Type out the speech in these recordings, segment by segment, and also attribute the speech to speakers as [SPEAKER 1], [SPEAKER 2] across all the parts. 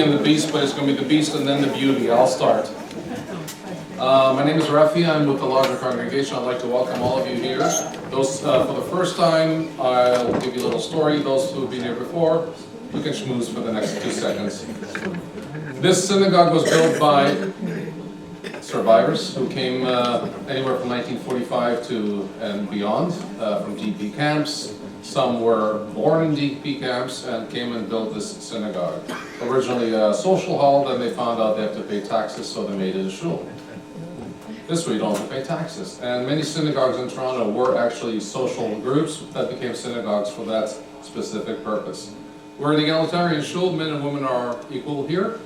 [SPEAKER 1] and the Beast, but it's going to be the Beast and then the Beauty. I'll start. My name is Rafi. I'm with the Lodzer congregation. I'd like to welcome all of you here. Those for the first time, I'll give you a little story. Those who have been here before, you can schmooze for the next 2 seconds. This synagogue was built by survivors who came anywhere from 1945 to and beyond, from DP camps. Some were born in DP camps and came and built this synagogue. Originally a social hall, then they found out they have to pay taxes, so they made it a shul. This way you don't have to pay taxes. And many synagogues in Toronto were actually social groups that became synagogues for that specific purpose. We're an egalitarian shul, men and women are equal here.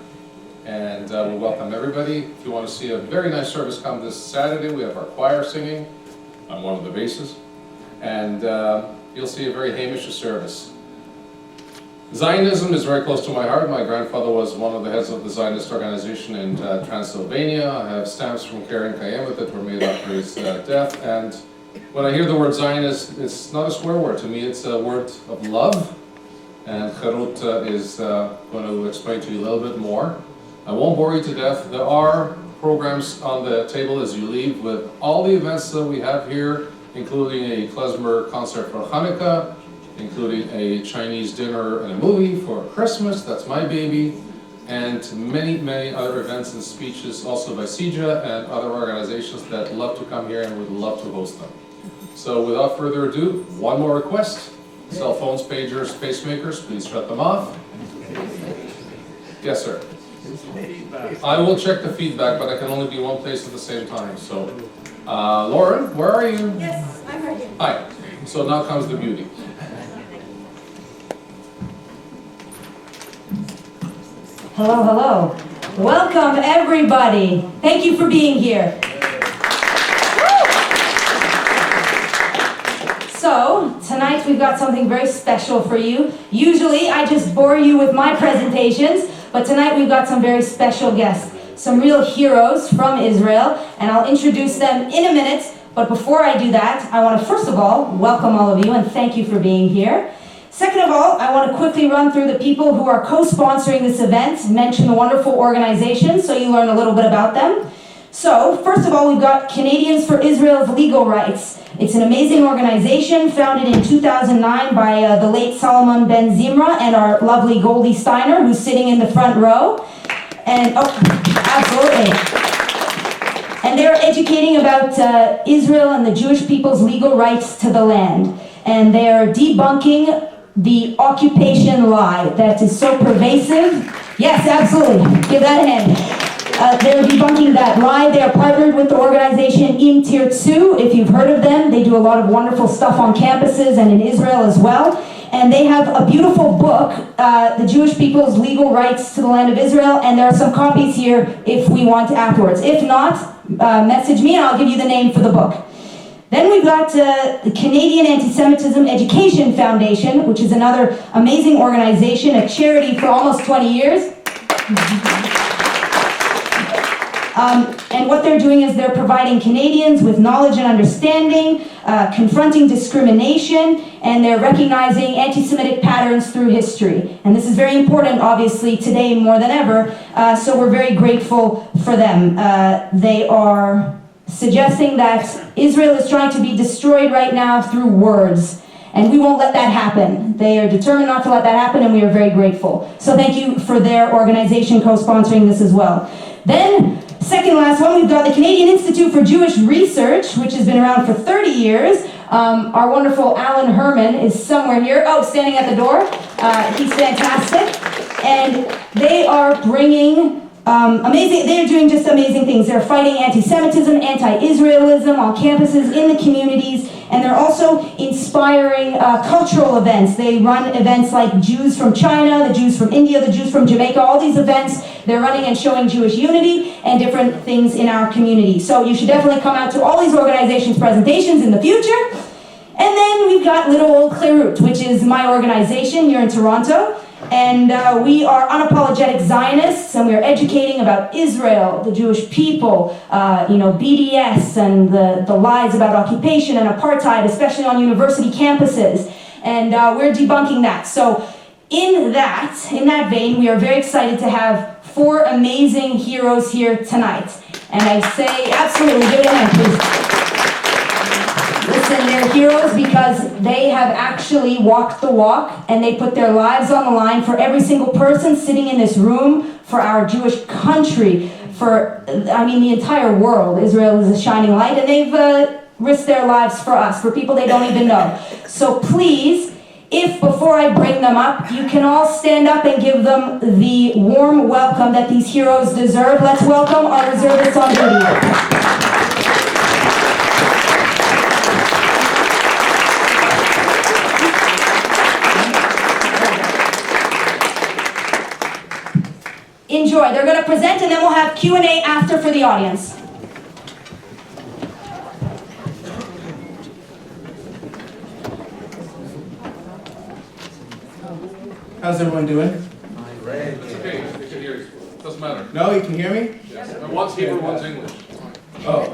[SPEAKER 1] And we welcome everybody. If you want to see a very nice service, come this Saturday. We have our choir singing on one of the basses. And you'll see a very Hamish service. Zionism is very close to my heart. My grandfather was one of the heads of the Zionist organization in Transylvania. I have stamps from Karen Kayemet that were made after his death. And when I hear the word Zionist, it's not a swear word. To me, it's a word of love. And Charut is going to explain to you a little bit more. I won't bore you to death. There are programs on the table as you leave with all the events that we have here, including a klezmer concert for Hanukkah, including a Chinese dinner and a movie for Christmas, that's my baby, and many, many other events and speeches also by CIJR and other organizations that love to come here and would love to host them. So without further ado, one more request. Cell phones, pagers, pacemakers, please shut them off. Yes, sir. I will check the feedback, but I can only be one place at the same time. So, Lauren, where are you?
[SPEAKER 2] Yes, I'm right here.
[SPEAKER 1] Hi. So now comes the beauty.
[SPEAKER 2] Hello, hello. Welcome, everybody. Thank you for being here. So, tonight we've got something very special for you. Usually, I just bore you with my presentations, but tonight we've got some very special guests, some real heroes from Israel, and I'll introduce them in a minute. But before I do that, I want to first of all welcome all of you and thank you for being here. Second of all, I want to quickly run through the people who are co-sponsoring this event, mention the wonderful organizations so you learn a little bit about them. So, first of all, we've got Canadians for Israel's Legal Rights. It's an amazing organization founded in 2009 by the late Solomon Ben Zimra and our lovely Goldie Steiner, who's sitting in the front row. And, oh, absolutely. And they're educating about Israel and the Jewish people's legal rights to the land. And they are debunking the occupation lie that is so pervasive. Yes, absolutely. Give that a hand. They're debunking that lie. They are partnered with the organization Im Tirtzu. If you've heard of them, they do a lot of wonderful stuff on campuses and in Israel as well. And they have a beautiful book, The Jewish People's Legal Rights to the Land of Israel, and there are some copies here if we want afterwards. If not, message me and I'll give you the name for the book. Then we've got the Canadian Anti-Semitism Education Foundation, which is another amazing organization, a charity for almost 20 years. And what they're doing is they're providing Canadians with knowledge and understanding, confronting discrimination, and they're recognizing anti-Semitic patterns through history. And this is very important, obviously, today more than ever, so we're very grateful for them. They are suggesting that Israel is trying to be destroyed right now through words. And we won't let that happen. They are determined not to let that happen, and we are very grateful. So thank you for their organization co-sponsoring this as well. Then, second last one, we've got the Canadian Institute for Jewish Research, which has been around for 30 years. Our wonderful Alan Herman is somewhere here. Oh, standing at the door. He's fantastic. And they are bringing they're doing just amazing things. They're fighting anti-Semitism, anti-Israelism on campuses, in the communities, and they're also inspiring cultural events. They run events like Jews from China, the Jews from India, the Jews from Jamaica, all these events. They're running and showing Jewish unity and different things in our community. So you should definitely come out to all these organizations' presentations in the future. And then we've got little old Clarut, which is my organization here in Toronto. And we are unapologetic Zionists, and we are educating about Israel, the Jewish people, BDS, and the lies about occupation and apartheid, especially on university campuses. And we're debunking that. So In that vein, we are very excited to have 4 amazing heroes here tonight. And I say, absolutely, give it a hand, please. Listen, they're heroes because they have actually walked the walk and they put their lives on the line for every single person sitting in this room, for our Jewish country, for, the entire world. Israel is a shining light, and they've risked their lives for us, for people they don't even know. So please, if before I bring them up, you can all stand up and give them the warm welcome that these heroes deserve. Let's welcome our reservists on duty. Enjoy. They're going to present and then we'll have Q&A after for the audience.
[SPEAKER 3] How's everyone doing?
[SPEAKER 1] Great. It's okay, they can hear you. Doesn't matter.
[SPEAKER 3] No, you can hear me?
[SPEAKER 1] Yes. And one's Hebrew, one's English.
[SPEAKER 3] Oh.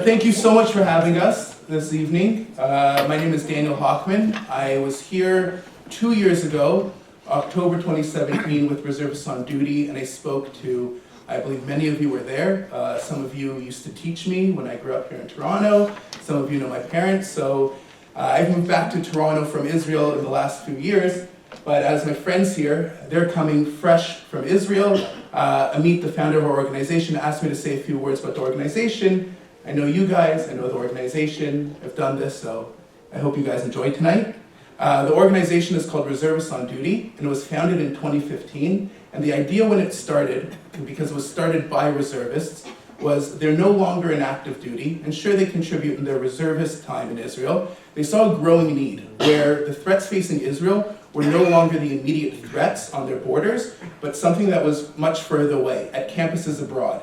[SPEAKER 3] Thank you so much for having us this evening. My name is Daniel Hochman. I was here 2 years ago, October 2017, with reservists on duty, and I spoke to, I believe many of you were there. Some of you used to teach me when I grew up here in Toronto. Some of you know my parents. So I've moved back to Toronto from Israel in the last few years. But as my friends here, they're coming fresh from Israel. Amit, the founder of our organization, asked me to say a few words about the organization. I know you guys, I know the organization. I've done this, so I hope you guys enjoy tonight. The organization is called Reservists on Duty, and it was founded in 2015. And the idea when it started, because it was started by reservists, was they're no longer in active duty, and sure they contribute in their reservist time in Israel. They saw a growing need where the threats facing Israel were no longer the immediate threats on their borders, but something that was much further away, at campuses abroad.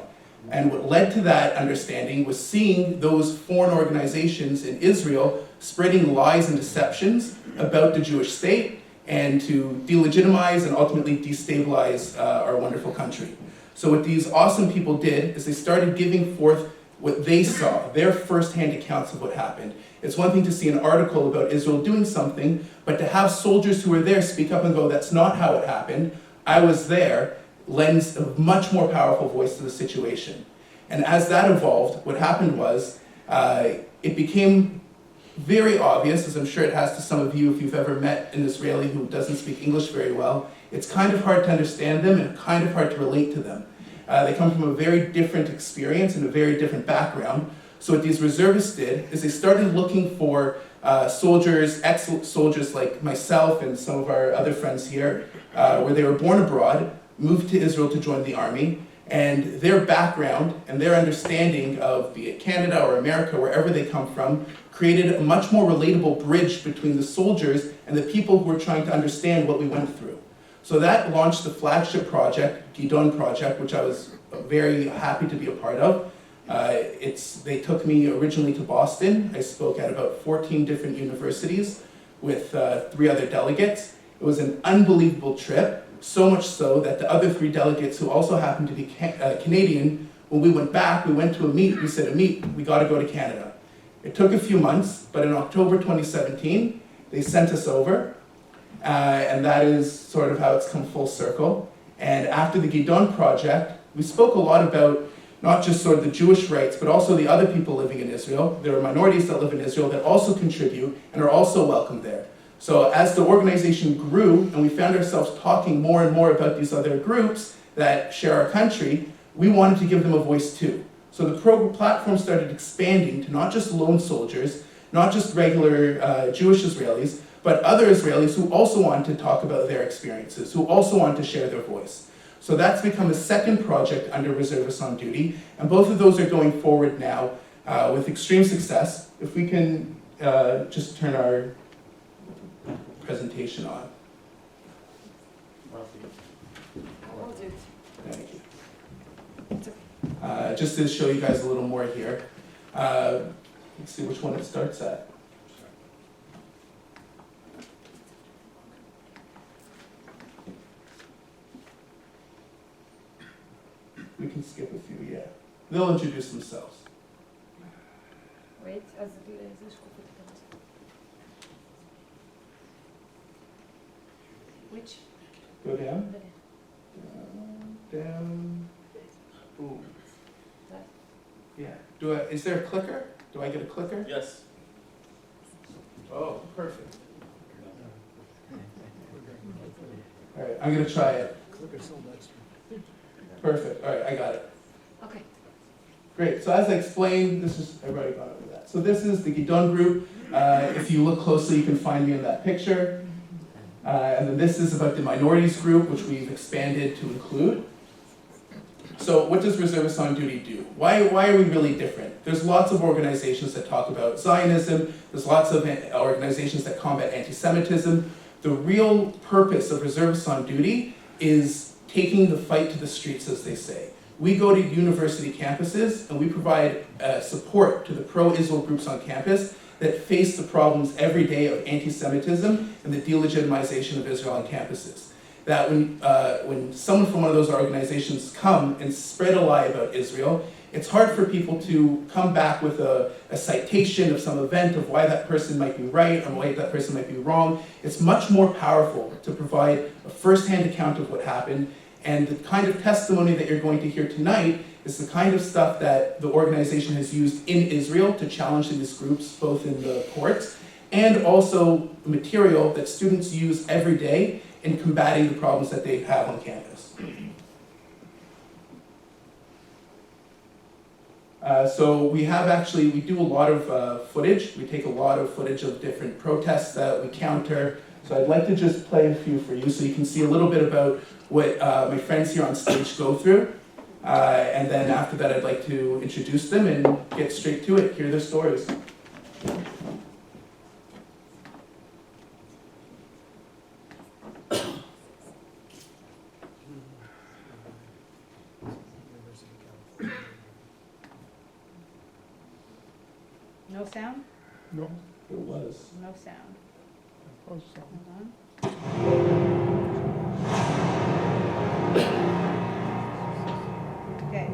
[SPEAKER 3] And what led to that understanding was seeing those foreign organizations in Israel spreading lies and deceptions about the Jewish state and to delegitimize and ultimately destabilize our wonderful country. So what these awesome people did is they started giving forth what they saw, their firsthand accounts of what happened. It's one thing to see an article about Israel doing something, but to have soldiers who were there speak up and go, that's not how it happened, I was there, lends a much more powerful voice to the situation. And as that evolved, what happened was, it became very obvious, as I'm sure it has to some of you if you've ever met an Israeli who doesn't speak English very well, it's kind of hard to understand them and kind of hard to relate to them. They come from a very different experience and a very different background. So what these reservists did is they started looking for soldiers, ex-soldiers like myself and some of our other friends here, where they were born abroad, moved to Israel to join the army, and their background and their understanding of, be it Canada or America, wherever they come from, created a much more relatable bridge between the soldiers and the people who were trying to understand what we went through. So that launched the flagship project, Gidon Project, which I was very happy to be a part of. They took me originally to Boston. I spoke at about 14 different universities with 3 other delegates. It was an unbelievable trip, so much so that the other 3 delegates who also happened to be Canadian, when we went back, we went to Amit, we said, Amit, we gotta go to Canada. It took a few months, but in October 2017, they sent us over, and that is sort of how it's come full circle. And after the Gidon Project, we spoke a lot about not just sort of the Jewish rights, but also the other people living in Israel. There are minorities that live in Israel that also contribute and are also welcome there. So as the organization grew and we found ourselves talking more and more about these other groups that share our country, we wanted to give them a voice too. So the platform started expanding to not just lone soldiers, not just regular Jewish Israelis, but other Israelis who also wanted to talk about their experiences, who also wanted to share their voice. So that's become a second project under Reservists on Duty, and both of those are going forward now with extreme success. If we can just turn our presentation on. Thank you. Just to show you guys a little more here. Let's see which one it starts at. We can skip a few, yeah. They'll introduce themselves.
[SPEAKER 4] Wait, Which?
[SPEAKER 3] Go down. Down. Boom. Yeah. Is there a clicker? Do I get a clicker?
[SPEAKER 5] Yes.
[SPEAKER 3] Oh, perfect. All right, I'm gonna try it. Perfect. All right, I got it.
[SPEAKER 4] Okay.
[SPEAKER 3] Great. So as I explained, this is everybody got over that. So this is the Gidon group. If you look closely, you can find me in that picture. And then this is about the minorities group, which we've expanded to include. So what does Reservists on Duty do? Why are we really different? There's lots of organizations that talk about Zionism. There's lots of organizations that combat anti-Semitism. The real purpose of Reservists on Duty is taking the fight to the streets, as they say. We go to university campuses and we provide support to the pro-Israel groups on campus that face the problems every day of anti-Semitism and the delegitimization of Israel on campuses. That when someone from one of those organizations come and spread a lie about Israel, it's hard for people to come back with a citation of some event of why that person might be right or why that person might be wrong. It's much more powerful to provide a first-hand account of what happened, and the kind of testimony that you're going to hear tonight is the kind of stuff that the organization has used in Israel to challenge these groups, both in the courts, and also material that students use every day in combating the problems that they have on campus. So we do a lot of footage. We take a lot of footage of different protests that we counter. So I'd like to just play a few for you so you can see a little bit about what my friends here on stage go through. And then after that, I'd like to introduce them and get straight to it, hear their stories.
[SPEAKER 4] No sound?
[SPEAKER 3] No, it was.
[SPEAKER 4] No sound.
[SPEAKER 3] Oh,
[SPEAKER 4] Hold on. Okay.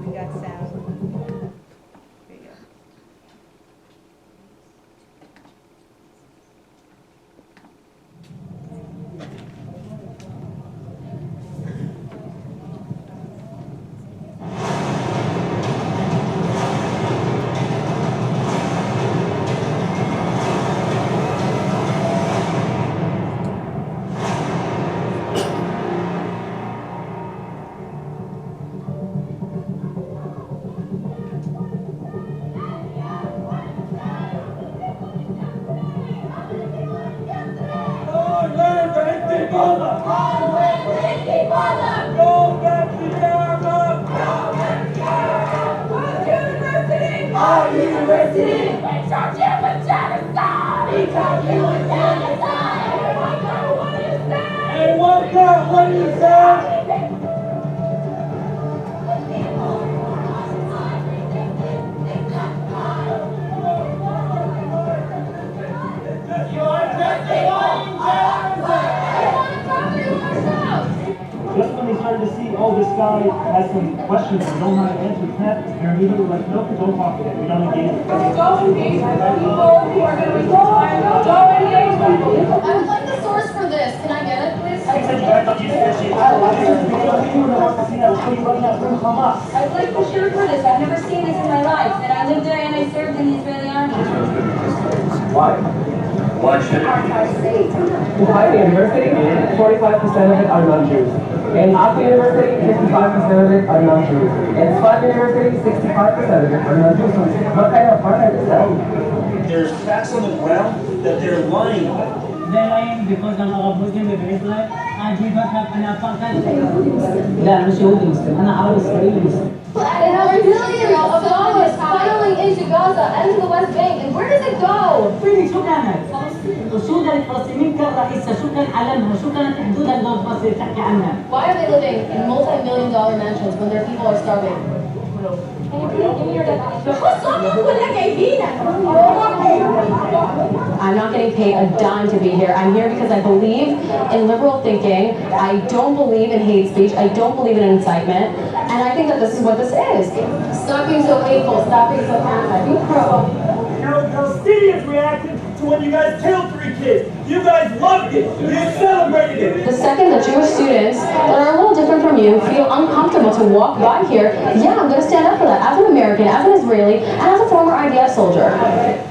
[SPEAKER 4] We got sound. There you go.
[SPEAKER 6] Just when they started to see, oh, this guy has some questions and don't know how to answer that, they're immediately like, nope, don't talk to him. We don't engage with him.
[SPEAKER 7] Don't engage with people who are going to be don't engage with people. I would like the source for this. Can I get it, please?
[SPEAKER 6] He said you guys don't use that shit. I like this video. Anyone that wants to see that before you run that room, come up.
[SPEAKER 7] I'd like the shirt for this. I've never seen this in my life. And I lived there and I served in the Israeli army.
[SPEAKER 6] Why? Why should it? In Haifa University, 45% of it are non-Jews. In Akwa University, 55% of it are non-Jews. In Tzfat University, 65% of it are non-Jews. So what kind of apartheid is that? There's facts on the ground that they're lying about.
[SPEAKER 8] They're lying because I'm a Muslim in Israel and we don't have an apartheid. لا مش يهودي مسلم أنا عربي إسرائيلي مسلم.
[SPEAKER 7] And our millions of dollars funneling into Gaza and to the West Bank. And where does it go?
[SPEAKER 8] فين شو كانت؟ وشو ده الفلسطينيين كان رئيسها؟ شو كان علمها؟ شو كانت حدودها اللي الفلسطينيين تحكي عنها؟
[SPEAKER 7] Why are they living in multi-million-dollar mansions when their people are starving? I'm not getting paid a dime to be here. I'm here because I believe in liberal thinking. I don't believe in hate speech. I don't believe in incitement. And I think that this is what this is. Stop being so hateful. Stop being so anti. Be pro.
[SPEAKER 8] Palestinians reacted to
[SPEAKER 5] to when you guys killed 3 kids. You guys loved it. You celebrated it.
[SPEAKER 7] The second that Jewish students that are a little different from you feel uncomfortable to walk by here, yeah, I'm going to stand up for that as an American, as an Israeli, and as a former IDF soldier.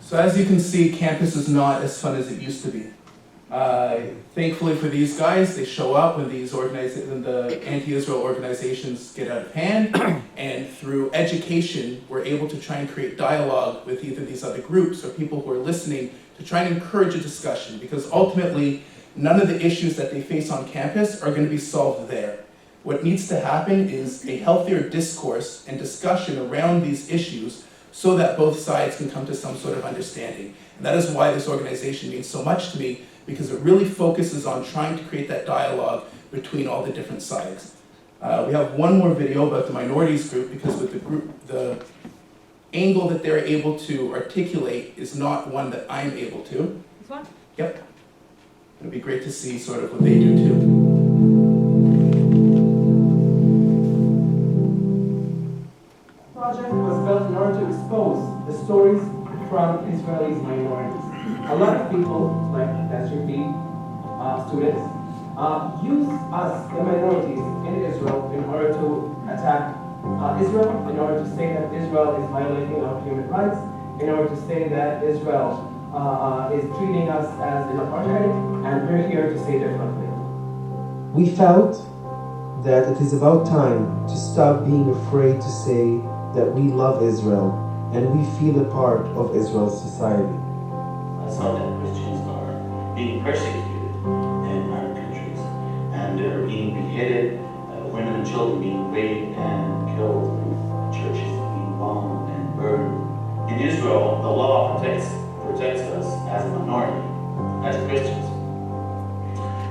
[SPEAKER 3] So as you can see, campus is not as fun as it used to be. Thankfully for these guys, they show up when the anti-Israel organizations get out of hand, and through education, we're able to try and create dialogue with either these other groups or people who are listening to try and encourage a discussion, because ultimately, none of the issues that they face on campus are going to be solved there. What needs to happen is a healthier discourse and discussion around these issues so that both sides can come to some sort of understanding. And that is why this organization means so much to me, because it really focuses on trying to create that dialogue between all the different sides. We have one more video about the minorities group, because with the angle that they're able to articulate is not one that I'm able to.
[SPEAKER 2] This one?
[SPEAKER 3] Yep. It'd be great to see sort of what they do too.
[SPEAKER 6] Project was built in order to expose the stories from Israelis minorities. A lot of people, like SUV students, use us, the minorities in Israel, in order to attack Israel, in order to say that Israel is violating our human rights, in order to say that Israel is treating us as an apartheid, and we're here to say differently.
[SPEAKER 9] We felt that it is about time to stop being afraid to say that we love Israel and we feel a part of Israel's society.
[SPEAKER 10] I saw that Christians are being persecuted in our countries, and they're being beheaded, women and children being raped and killed, churches being bombed and burned. In Israel, the law protects us as a minority, as Christians,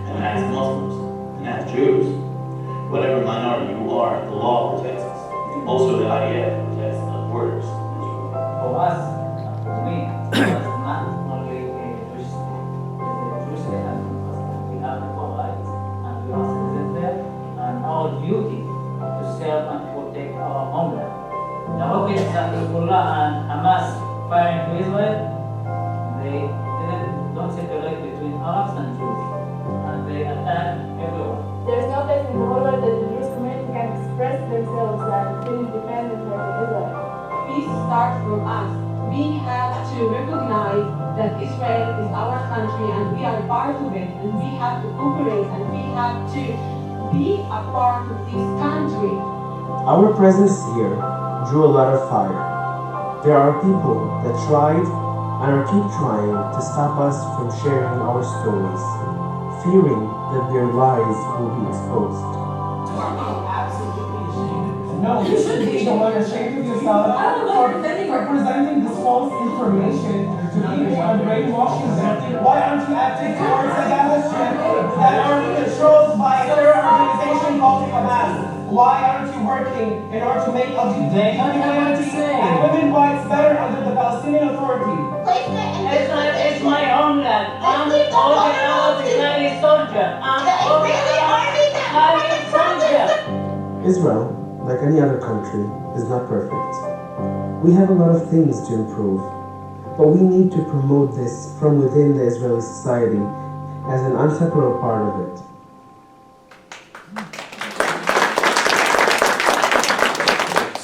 [SPEAKER 10] and as Muslims, and as Jews. Whatever minority you are, the law protects us. Also, the IDF protects the borders.
[SPEAKER 8] For us, for me, it's not only a Jewish citizen, we have equal rights, and we are citizens there, and our duty to serve and protect our homeland. The rockets that Hezbollah and Hamas firing to Israel, they don't separate between Arabs and Jews, and they attack everyone.
[SPEAKER 11] There's no place in the world that the Jewish community can express themselves and feel independent from Israel.
[SPEAKER 12] Peace starts from us. We have to recognize that Israel is our country and we are part of it, and we have to cooperate and we have to be a part of this country.
[SPEAKER 9] Our presence here drew a lot of fire. There are people that tried and are keep trying to stop us from sharing our stories, fearing that their lies will be exposed.
[SPEAKER 6] No, you should be the one ashamed of yourself for presenting this false information to people and brainwashing them. Why aren't you acting towards the Palestinians that are controlled by a terror organization called Hamas? Why aren't you working in order to make LGBT community and women's rights better under the Palestinian Authority?
[SPEAKER 8] It's my homeland. I'm an Israeli soldier. I'm an Israeli soldier.
[SPEAKER 9] Israel, like any other country, is not perfect. We have a lot of things to improve, but we need to promote this from within the Israeli society as an inseparable part of it.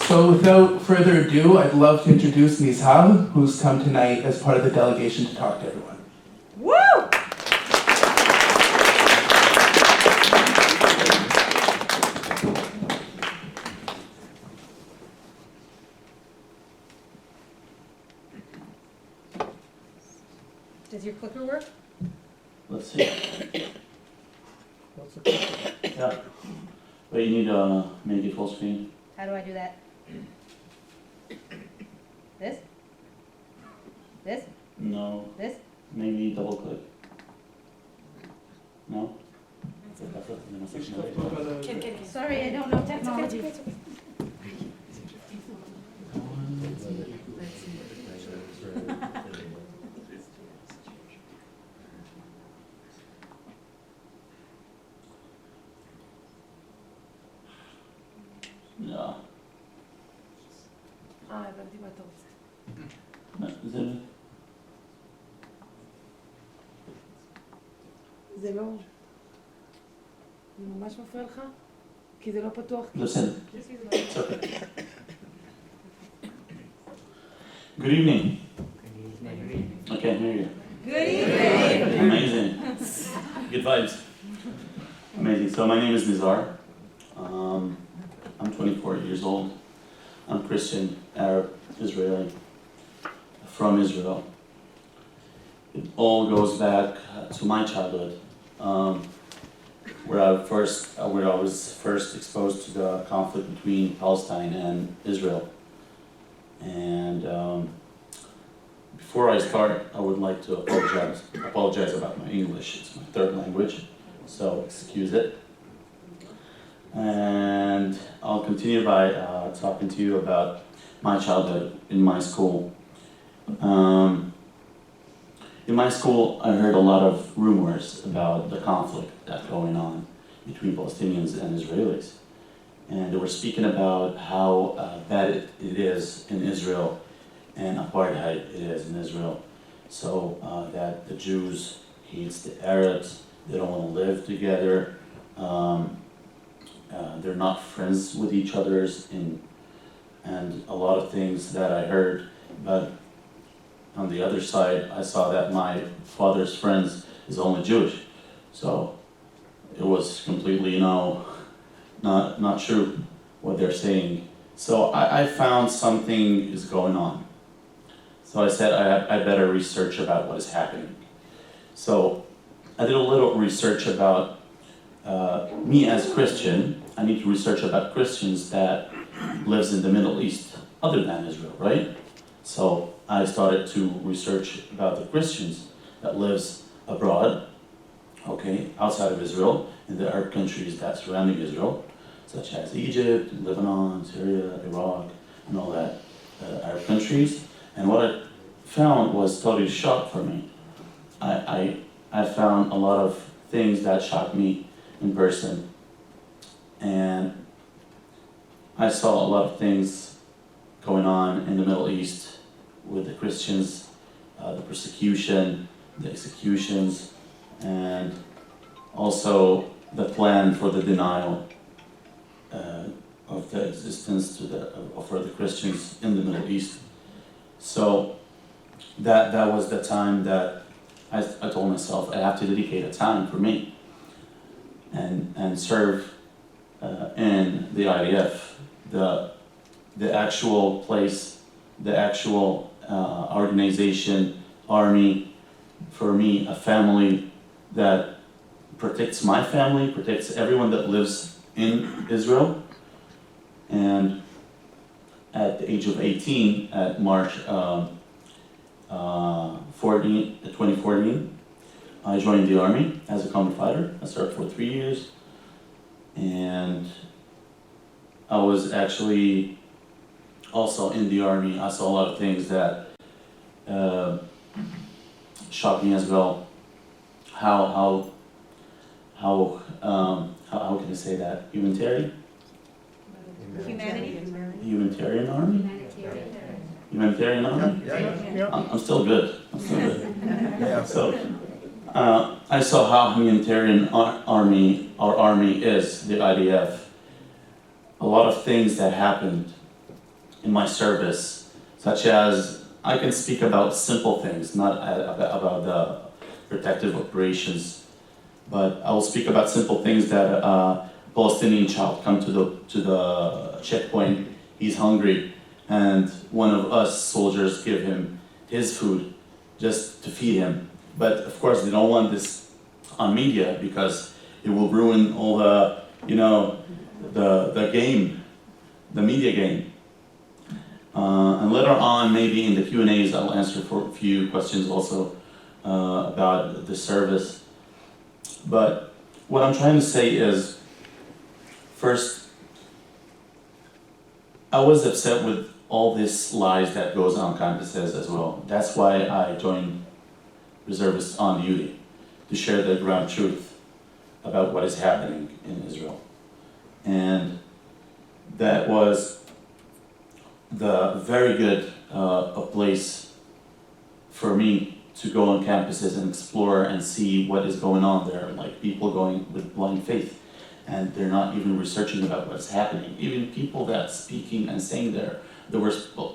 [SPEAKER 3] So without further ado, I'd love to introduce Nizhab, who's come tonight as part of the delegation to talk to everyone.
[SPEAKER 2] Woo! Does your clicker work?
[SPEAKER 10] Let's see. Yeah. But you need to make it full screen.
[SPEAKER 2] How do I do that? This? This?
[SPEAKER 10] No.
[SPEAKER 2] This?
[SPEAKER 10] Maybe double click. No?
[SPEAKER 2] Sorry, I don't know technology.
[SPEAKER 10] לא.
[SPEAKER 11] הבנתי מה אתה רוצה.
[SPEAKER 10] זה...
[SPEAKER 11] זה לא... זה ממש מפריע לך? כי זה לא פתוח.
[SPEAKER 10] בסדר. It's okay. Good evening. I can't hear you.
[SPEAKER 2] Good evening.
[SPEAKER 10] Amazing. Good vibes. Amazing. So my name is Nizar. I'm 24 years old. I'm Christian, Arab, Israeli, from Israel. It all goes back to my childhood, where I was first exposed to the conflict between Palestine and Israel. And before I start, I would like to apologize about my English. It's my third language, so excuse it. And I'll continue by talking to you about my childhood in my school. In my school, I heard a lot of rumors about the conflict that's going on between Palestinians and Israelis. And they were speaking about how bad it is in Israel and apartheid it is in Israel. So that the Jews hate the Arabs, they don't want to live together, they're not friends with each other, and a lot of things that I heard. But on the other side, I saw that my father's friends is only Jewish. So it was completely, not true what they're saying. So I found something is going on. So I said I better research about what is happening. So I did a little research about me as Christian. I need to research about Christians that lives in the Middle East other than Israel, right? So I started to research about the Christians that lives abroad, okay, outside of Israel, in the Arab countries that surrounding Israel, such as Egypt, Lebanon, Syria, Iraq, and all that Arab countries. And what I found was totally shock for me. I found a lot of things that shocked me in person. And I saw a lot of things going on in the Middle East with the Christians, the persecution, the executions, and also the plan for the denial of the existence for the Christians in the Middle East. So that was the time that I told myself I have to dedicate a time for me and serve in the IDF, the actual place, the actual organization, army, for me, a family that protects my family, protects everyone that lives in Israel. And at the age of 18, at March 2014, I joined the army as a combat fighter. I served for 3 years. And I was actually also in the army. I saw a lot of things that shocked me as well. How can I say that? Humanitarian army? Humanitarian army?
[SPEAKER 13] Yeah.
[SPEAKER 10] I'm still good. So I saw how humanitarian our army is, the IDF. A lot of things that happened in my service, such as I can speak about simple things, not about the protective operations, but I will speak about simple things that a Palestinian child come to the checkpoint. He's hungry, and one of us soldiers give him his food just to feed him. But of course, they don't want this on media because it will ruin all the the game, the media game. And later on, maybe in the Q&As, I'll answer for a few questions also about the service. But what I'm trying to say is, first, I was upset with all this lies that goes on campuses as well. That's why I joined reservists on duty, to share the ground truth about what is happening in Israel. And that was the very good a place for me to go on campuses and explore and see what is going on there, like people going with blind faith, and they're not even researching about what's happening. Even people that speaking and saying there were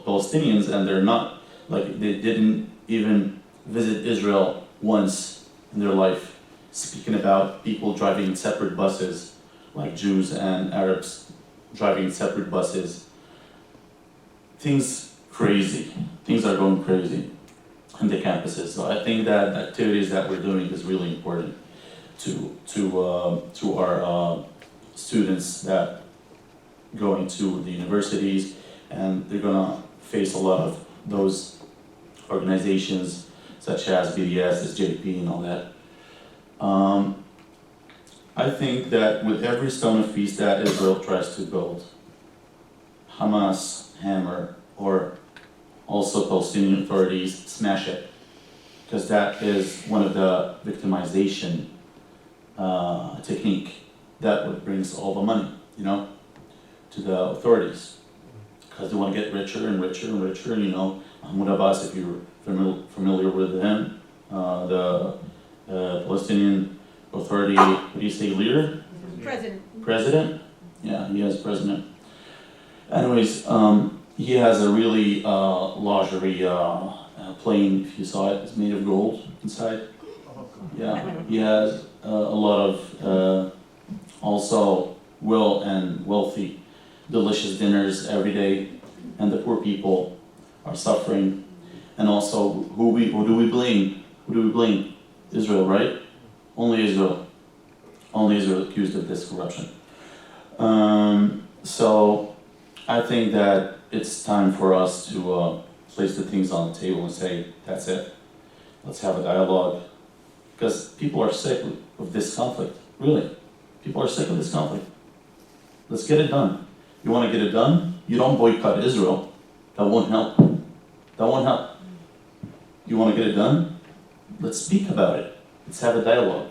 [SPEAKER 10] Palestinians, and they're not, like, they didn't even visit Israel once in their life, speaking about people driving separate buses, like Jews and Arabs driving separate buses. Things are going crazy in the campuses. So I think that the activities that we're doing is really important to our students that going to the universities, and they're gonna face a lot of those organizations such as BDS, SJP, and all that. I think that with every stone of peace that Israel tries to build, Hamas hammer, or also Palestinian authorities smash it, because that is one of the victimization technique that would brings all the money, to the authorities, because they want to get richer and richer and richer. And Mahmoud Abbas, if you're familiar with him, the Palestinian Authority, what do you say, leader? President? Yeah, he is president. Anyways, he has a really luxury plane, if you saw it, it's made of gold inside. Yeah, he has a lot of also wealthy, delicious dinners every day, and the poor people are suffering. And also, who do we blame? Who do we blame? Israel, right? Only Israel. Only Israel accused of this corruption. So I think that it's time for us to place the things on the table and say, that's it. Let's have a dialogue. Because people are sick of this conflict, really. People are sick of this conflict. Let's get it done. You want to get it done? You don't boycott Israel. That won't help. That won't help. You want to get it done? Let's speak about it. Let's have a dialogue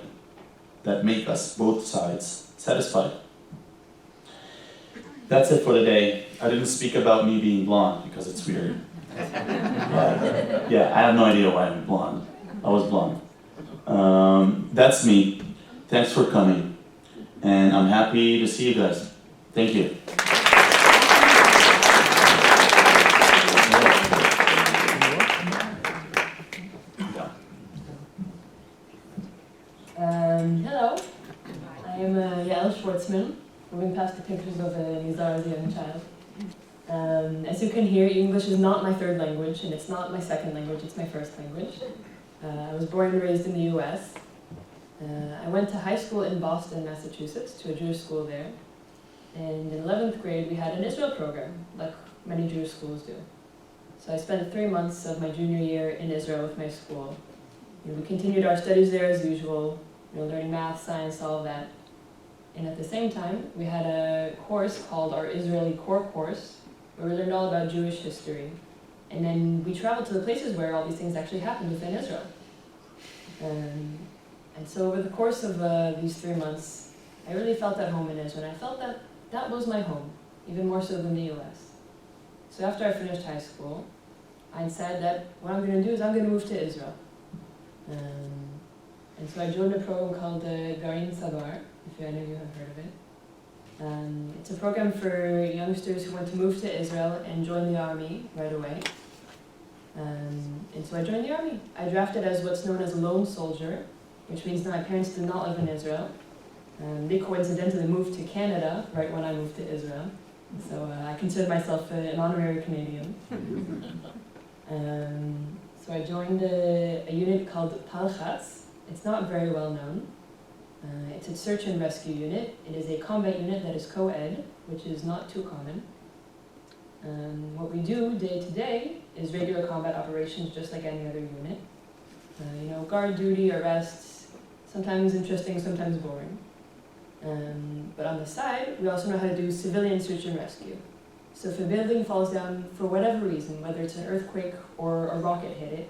[SPEAKER 10] that make us, both sides, satisfied. That's it for today. I didn't speak about me being blonde because it's weird. Yeah, I have no idea why I'm blonde. I was blonde. That's me. Thanks for coming. And I'm happy to see you guys. Thank you.
[SPEAKER 13] Hello, I am Yael Schwartzman, moving past the pictures of Nizar as a young child. As you can hear, English is not my third language, and it's not my second language, it's my first language. I was born and raised in the US. I went to high school in Boston, Massachusetts, to a Jewish school there. And in 11th grade, we had an Israel program, like many Jewish schools do. So I spent 3 months of my junior year in Israel with my school. We continued our studies there as usual, learning math, science, all of that. And at the same time, we had a course called our Israeli Core Course, where we learned all about Jewish history. And then we traveled to the places where all these things actually happened within Israel. And so over the course of these 3 months, I really felt at home in Israel. And I felt that that was my home, even more so than the US. So after I finished high school, I decided that what I'm going to do is I'm going to move to Israel. And so I joined a program called Garin Sabar, if any of you have heard of it. It's a program for youngsters who want to move to Israel and join the army right away. And so I joined the army. I drafted as what's known as a lone soldier, which means that my parents did not live in Israel. They coincidentally moved to Canada right when I moved to Israel. So I consider myself an honorary Canadian. So I joined a unit called Palchatz. It's not very well known. It's a search and rescue unit. It is a combat unit that is co-ed, which is not too common. What we do day to day is regular combat operations, just like any other unit. Guard duty, arrests, sometimes interesting, sometimes boring. But on the side, we also know how to do civilian search and rescue. So if a building falls down for whatever reason, whether it's an earthquake or a rocket hit it,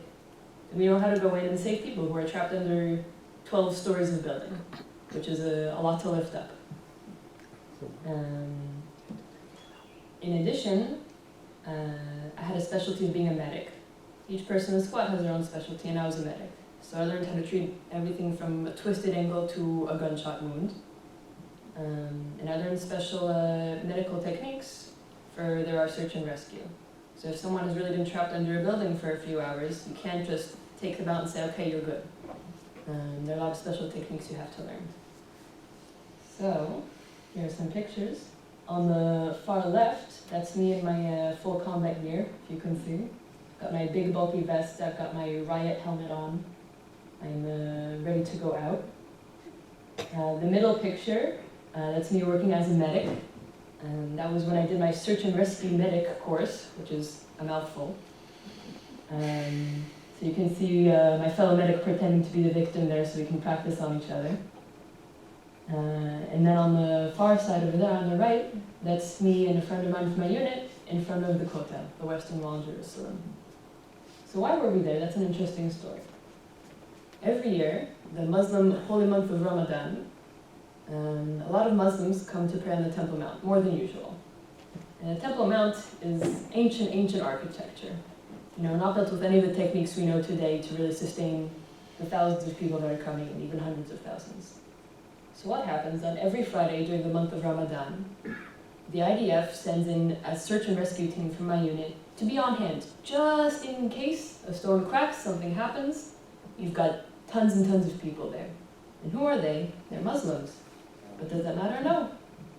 [SPEAKER 13] we know how to go in and save people who are trapped under 12 stories of building, which is a lot to lift up. In addition, I had a specialty of being a medic. Each person in the squad has their own specialty, and I was a medic. So I learned how to treat everything from a twisted ankle to a gunshot wound. And I learned special medical techniques for our search and rescue. So if someone has really been trapped under a building for a few hours, you can't just take them out and say, okay, you're good. There are a lot of special techniques you have to learn. So, here are some pictures. On the far left, that's me in my full combat gear, if you can see. Got my big bulky vest, I've got my riot helmet on. I'm ready to go out. The middle picture, that's me working as a medic. And that was when I did my search and rescue medic course, which is a mouthful. So you can see my fellow medic pretending to be the victim there so we can practice on each other. And then on the far side over there on the right, that's me and a friend of mine from my unit in front of the Kotel, the Western Wall in Jerusalem. So why were we there? That's an interesting story. Every year, the Muslim holy month of Ramadan, a lot of Muslims come to pray on the Temple Mount, more than usual. And the Temple Mount is ancient architecture. You know, not built with any of the techniques we know today to really sustain the thousands of people that are coming, and even hundreds of thousands. So what happens on every Friday during the month of Ramadan, the IDF sends in a search and rescue team from my unit to be on hand, just in case a storm cracks, something happens. You've got tons and tons of people there. And who are they? They're Muslims. But does that matter? No.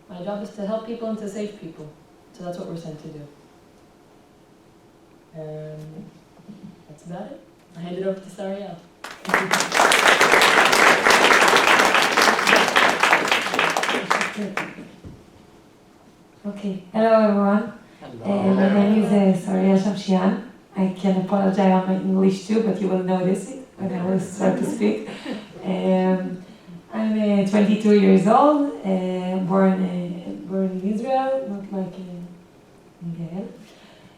[SPEAKER 13] My job is to help people and to save people. So that's what we're sent to do. That's about it. I hand it over to Sariel.
[SPEAKER 14] Okay, hello everyone. My name is Sariel Shamshian. I can apologize on my English too, but you will notice it when I will start to speak. I'm 22 years old, born in Israel, not like Miguel.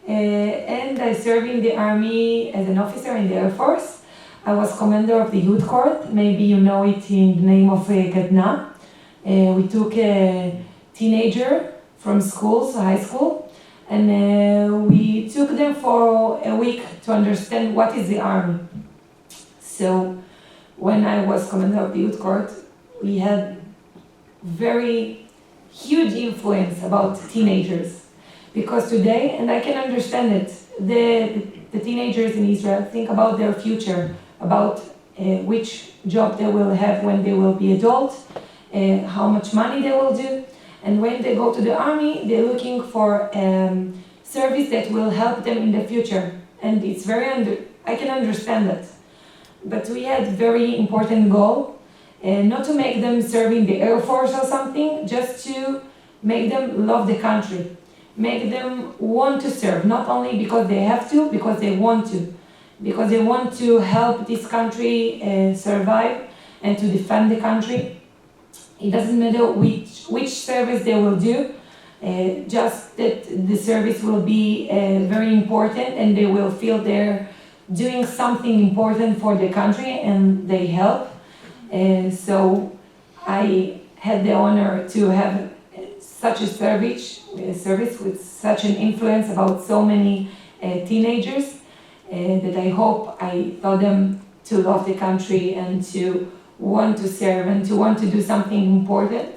[SPEAKER 14] And I served in the army as an officer in the Air Force. I was commander of the youth court. Maybe you know it in the name of Gadna. We took a teenager from school, so high school, and we took them for a week to understand what is the army. So when I was commander of the youth court, we had very huge influence about teenagers. Because today, and I can understand it, the teenagers in Israel think about their future, about which job they will have when they will be adults, how much money they will do, and when they go to the army, they're looking for service that will help them in the future. And it's I can understand that. But we had very important goal, not to make them serve in the Air Force or something, just to make them love the country. Make them want to serve, not only because they have to, because they want to. Because they want to help this country survive and to defend the country. It doesn't matter which service they will do, just that the service will be very important and they will feel they're doing something important for the country and they help. So I had the honor to have such a service with such an influence about so many teenagers that I hope I taught them to love the country and to want to serve and to want to do something important.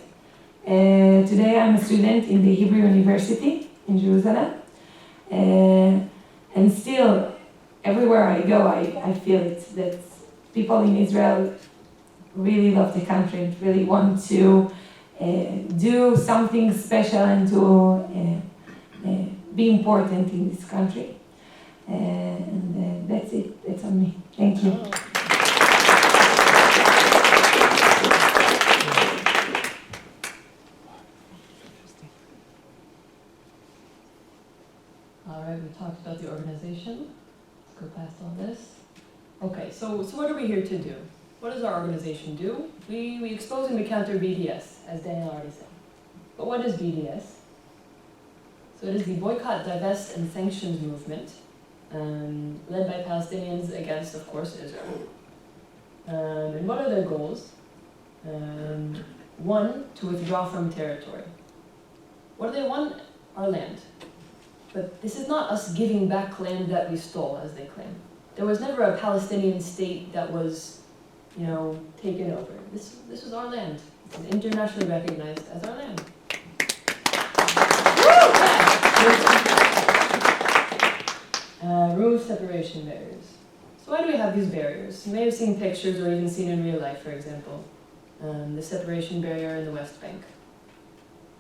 [SPEAKER 14] Today I'm a student in the Hebrew University in Jerusalem, and still everywhere I go I feel it, that people in Israel really love the country and really want to do something special and to be important in this country. And that's it. That's on me. Thank you.
[SPEAKER 13] All right, we talked about the organization. Let's go past all this. Okay, so what are we here to do? What does our organization do? We expose and we counter BDS, as Daniel already said. But what is BDS? So it is the Boycott, Divest, and Sanctions movement, led by Palestinians against, of course, Israel. And what are their goals? One, to withdraw from territory. What do they want? Our land. But this is not us giving back land that we stole, as they claim. There was never a Palestinian state that was, taken over. This was our land. It's internationally recognized as our land. Remove separation barriers. So why do we have these barriers? You may have seen pictures or even seen in real life, for example, the separation barrier in the West Bank.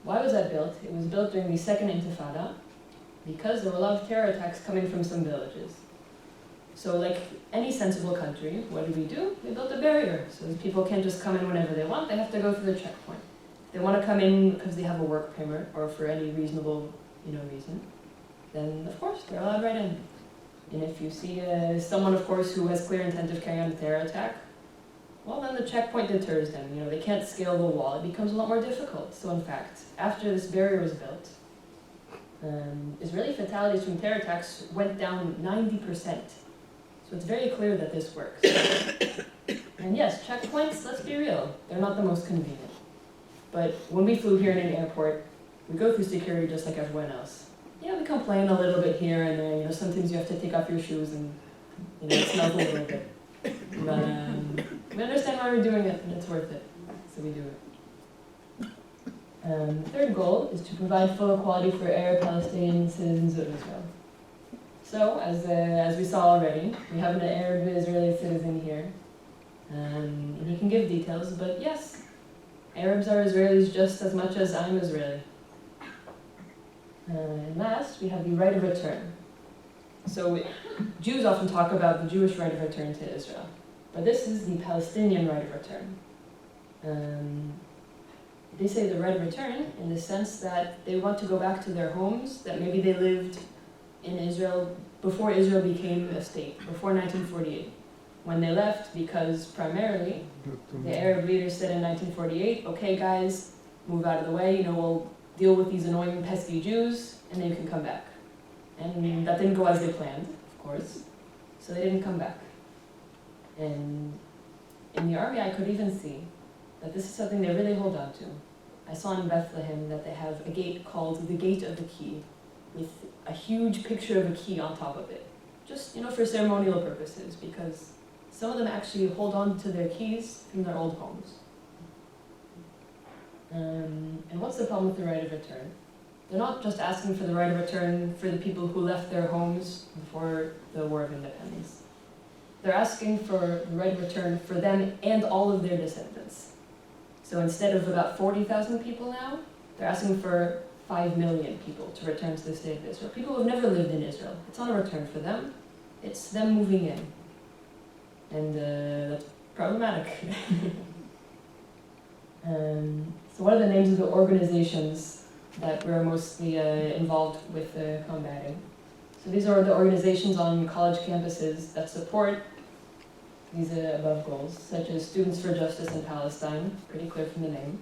[SPEAKER 13] Why was that built? It was built during the Second Intifada because there were a lot of terror attacks coming from some villages. So like any sensible country, what do? We built a barrier. So these people can't just come in whenever they want, they have to go through the checkpoint. If they want to come in because they have a work permit or for any reasonable reason, then of course they're allowed right in. And if you see someone, of course, who has clear intent of carrying out a terror attack, well, then the checkpoint deters them. They can't scale the wall. It becomes a lot more difficult. So in fact, after this barrier was built, Israeli fatalities from terror attacks went down 90%. So it's very clear that this works. And yes, checkpoints, let's be real, they're not the most convenient. But when we flew here in an airport, we go through security just like everyone else. We complain a little bit here and there. Sometimes you have to take off your shoes and it smells a little bit. But we understand why we're doing it and it's worth it. So we do it. Third goal is to provide full equality for Arab Palestinian citizens of Israel. So, as we saw already, we have an Arab Israeli citizen here. And he can give details, but yes, Arabs are Israelis just as much as I'm Israeli. And last, we have the right of return. So Jews often talk about the Jewish right of return to Israel, but this is the Palestinian right of return. They say the right of return in the sense that they want to go back to their homes, that maybe they lived in Israel before Israel became a state, before 1948. When they left, because primarily the Arab leaders said in 1948, okay guys, move out of the way, we'll deal with these annoying pesky Jews, and then you can come back. And that didn't go as they planned, of course, so they didn't come back. And in the army I could even see that this is something they really hold on to. I saw in Bethlehem that they have a gate called the Gate of the Key, with a huge picture of a key on top of it. Just, for ceremonial purposes, because some of them actually hold on to their keys from their old homes. And what's the problem with the right of return? They're not just asking for the right of return for the people who left their homes before the War of Independence. They're asking for the right of return for them and all of their descendants. So instead of about 40,000 people now, they're asking for 5 million people to return to the state of Israel. People who have never lived in Israel. It's not a return for them, it's them moving in. And that's problematic. So what are the names of the organizations that we're mostly involved with combating? So these are the organizations on college campuses that support these above goals, such as Students for Justice in Palestine, pretty clear from the name,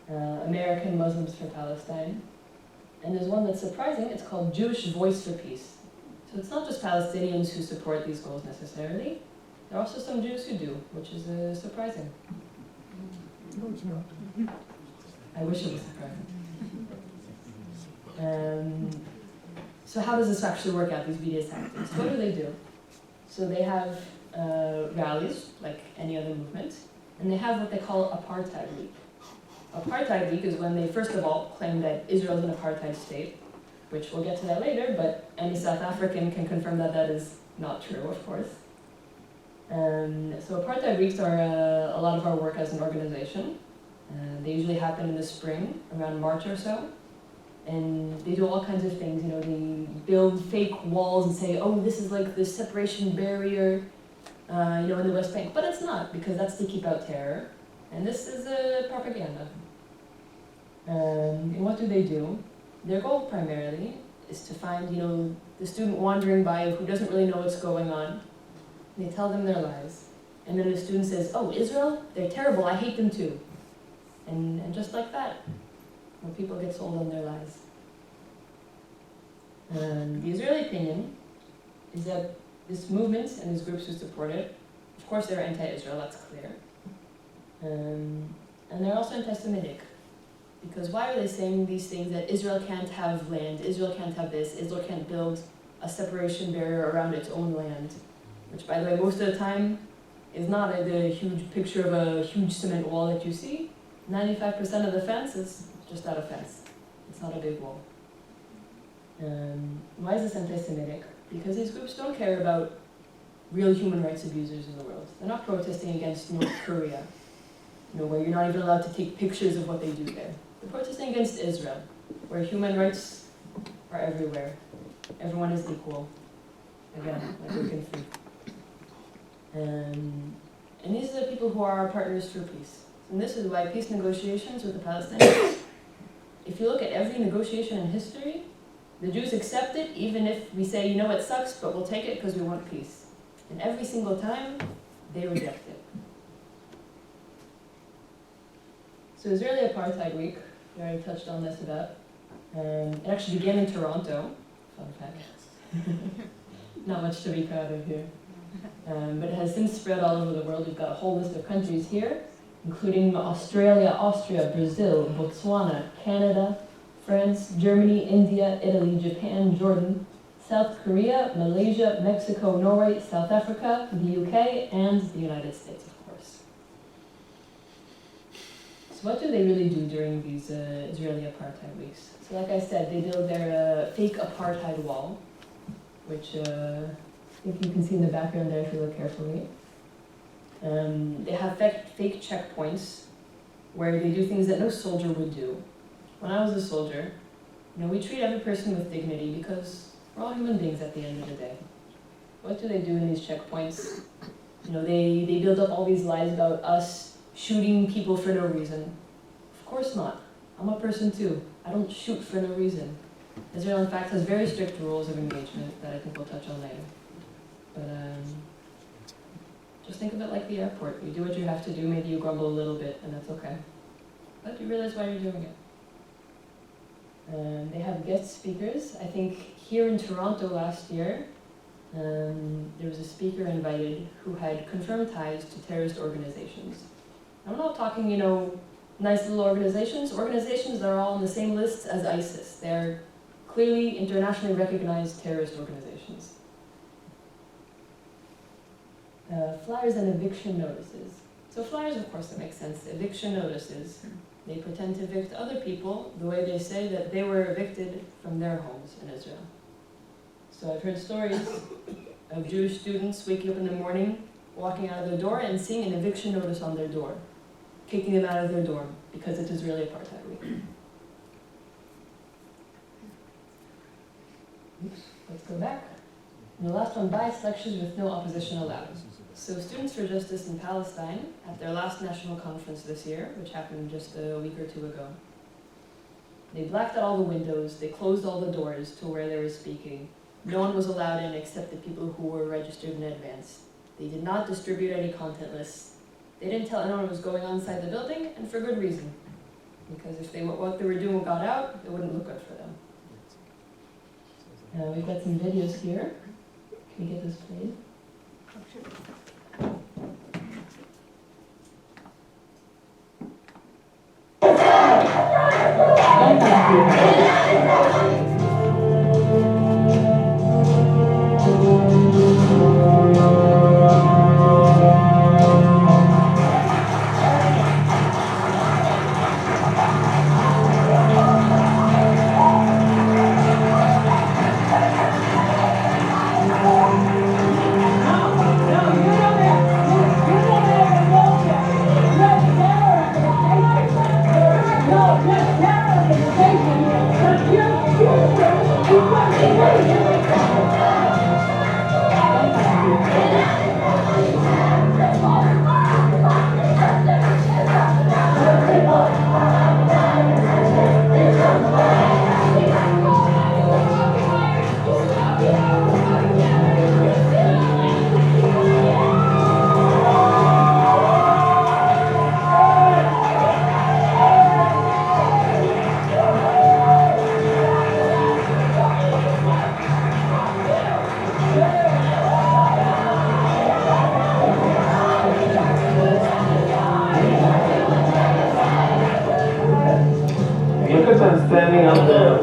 [SPEAKER 13] American Muslims for Palestine, and there's one that's surprising, it's called Jewish Voice for Peace. So it's not just Palestinians who support these goals necessarily, there are also some Jews who do, which is surprising.
[SPEAKER 1] No, it's not.
[SPEAKER 13] I wish it was surprising. So how does this actually work out, these BDS activities? What do? So they have rallies, like any other movement, and they have what they call Apartheid Week. Apartheid Week is when they first of all claim that Israel is an apartheid state, which we'll get to that later, but any South African can confirm that that is not true, of course. So Apartheid Weeks are a lot of our work as an organization. They usually happen in the spring, around March or so. And they do all kinds of things, they build fake walls and say, oh, this is like the separation barrier, in the West Bank. But it's not, because that's to keep out terror. And this is propaganda. And what do? Their goal primarily is to find, the student wandering by who doesn't really know what's going on. They tell them their lies. And then the student says, oh, Israel? They're terrible, I hate them too. And just like that, where people get sold on their lies. The Israeli opinion is that this movement and these groups who support it, of course they're anti-Israel, that's clear. And they're also anti-Semitic. Because why are they saying these things that Israel can't have land, Israel can't have this, Israel can't build a separation barrier around its own land? Which, by the way, most of the time is not the huge picture of a huge cement wall that you see. 95% of the fence is just not a fence. It's not a big wall. Why is this anti-Semitic? Because these groups don't care about real human rights abusers in the world. They're not protesting against North Korea, where you're not even allowed to take pictures of what they do there. They're protesting against Israel, where human rights are everywhere. Everyone is equal. Again, like working free. And these are the people who are our partners for peace. And this is why peace negotiations with the Palestinians, if you look at every negotiation in history, the Jews accept it even if we say, it sucks, but we'll take it because we want peace. And every single time, they reject it. So Israeli Apartheid Week, we already touched on this a bit. It actually began in Toronto, fun fact. Not much to be proud of here. But it has since spread all over the world. We've got a whole list of countries here, including Australia, Austria, Brazil, Botswana, Canada, France, Germany, India, Italy, Japan, Jordan, South Korea, Malaysia, Mexico, Norway, South Africa, the UK, and the United States, of course. So what do they really do during these Israeli apartheid weeks? So like I said, they build their fake apartheid wall, which I think you can see in the background there if you look carefully. They have fake checkpoints where they do things that no soldier would do. When I was a soldier, we treat every person with dignity because we're all human beings at the end of the day. What do they do in these checkpoints? They build up all these lies about us shooting people for no reason. Of course not. I'm a person too. I don't shoot for no reason. Israel, in fact, has very strict rules of engagement that I think we'll touch on later. But just think of it like the airport. You do what you have to do, maybe you grumble a little bit, and that's okay. But you realize why you're doing it. They have guest speakers. I think here in Toronto last year, there was a speaker invited who had confirmed ties to terrorist organizations. I'm not talking, nice little organizations that are all on the same list as ISIS. They're clearly internationally recognized terrorist organizations. Flyers and eviction notices. So flyers, of course, that makes sense. Eviction notices. They pretend to evict other people the way they say that they were evicted from their homes in Israel. So I've heard stories of Jewish students waking up in the morning, walking out of their door and seeing an eviction notice on their door, kicking them out of their dorm because it's Israeli Apartheid Week. Oops, let's go back. And the last one, biased lectures with no opposition allowed. So Students for Justice in Palestine, at their last national conference this year, which happened just a week or two ago, they blacked out all the windows, they closed all the doors to where they were speaking. No one was allowed in except the people who were registered in advance. They did not distribute any content lists. They didn't tell anyone what was going on inside the building, and for good reason. Because if what they were doing got out, it wouldn't look good for them. We've got some videos here. Can we get this played?
[SPEAKER 6] Look at them standing up there.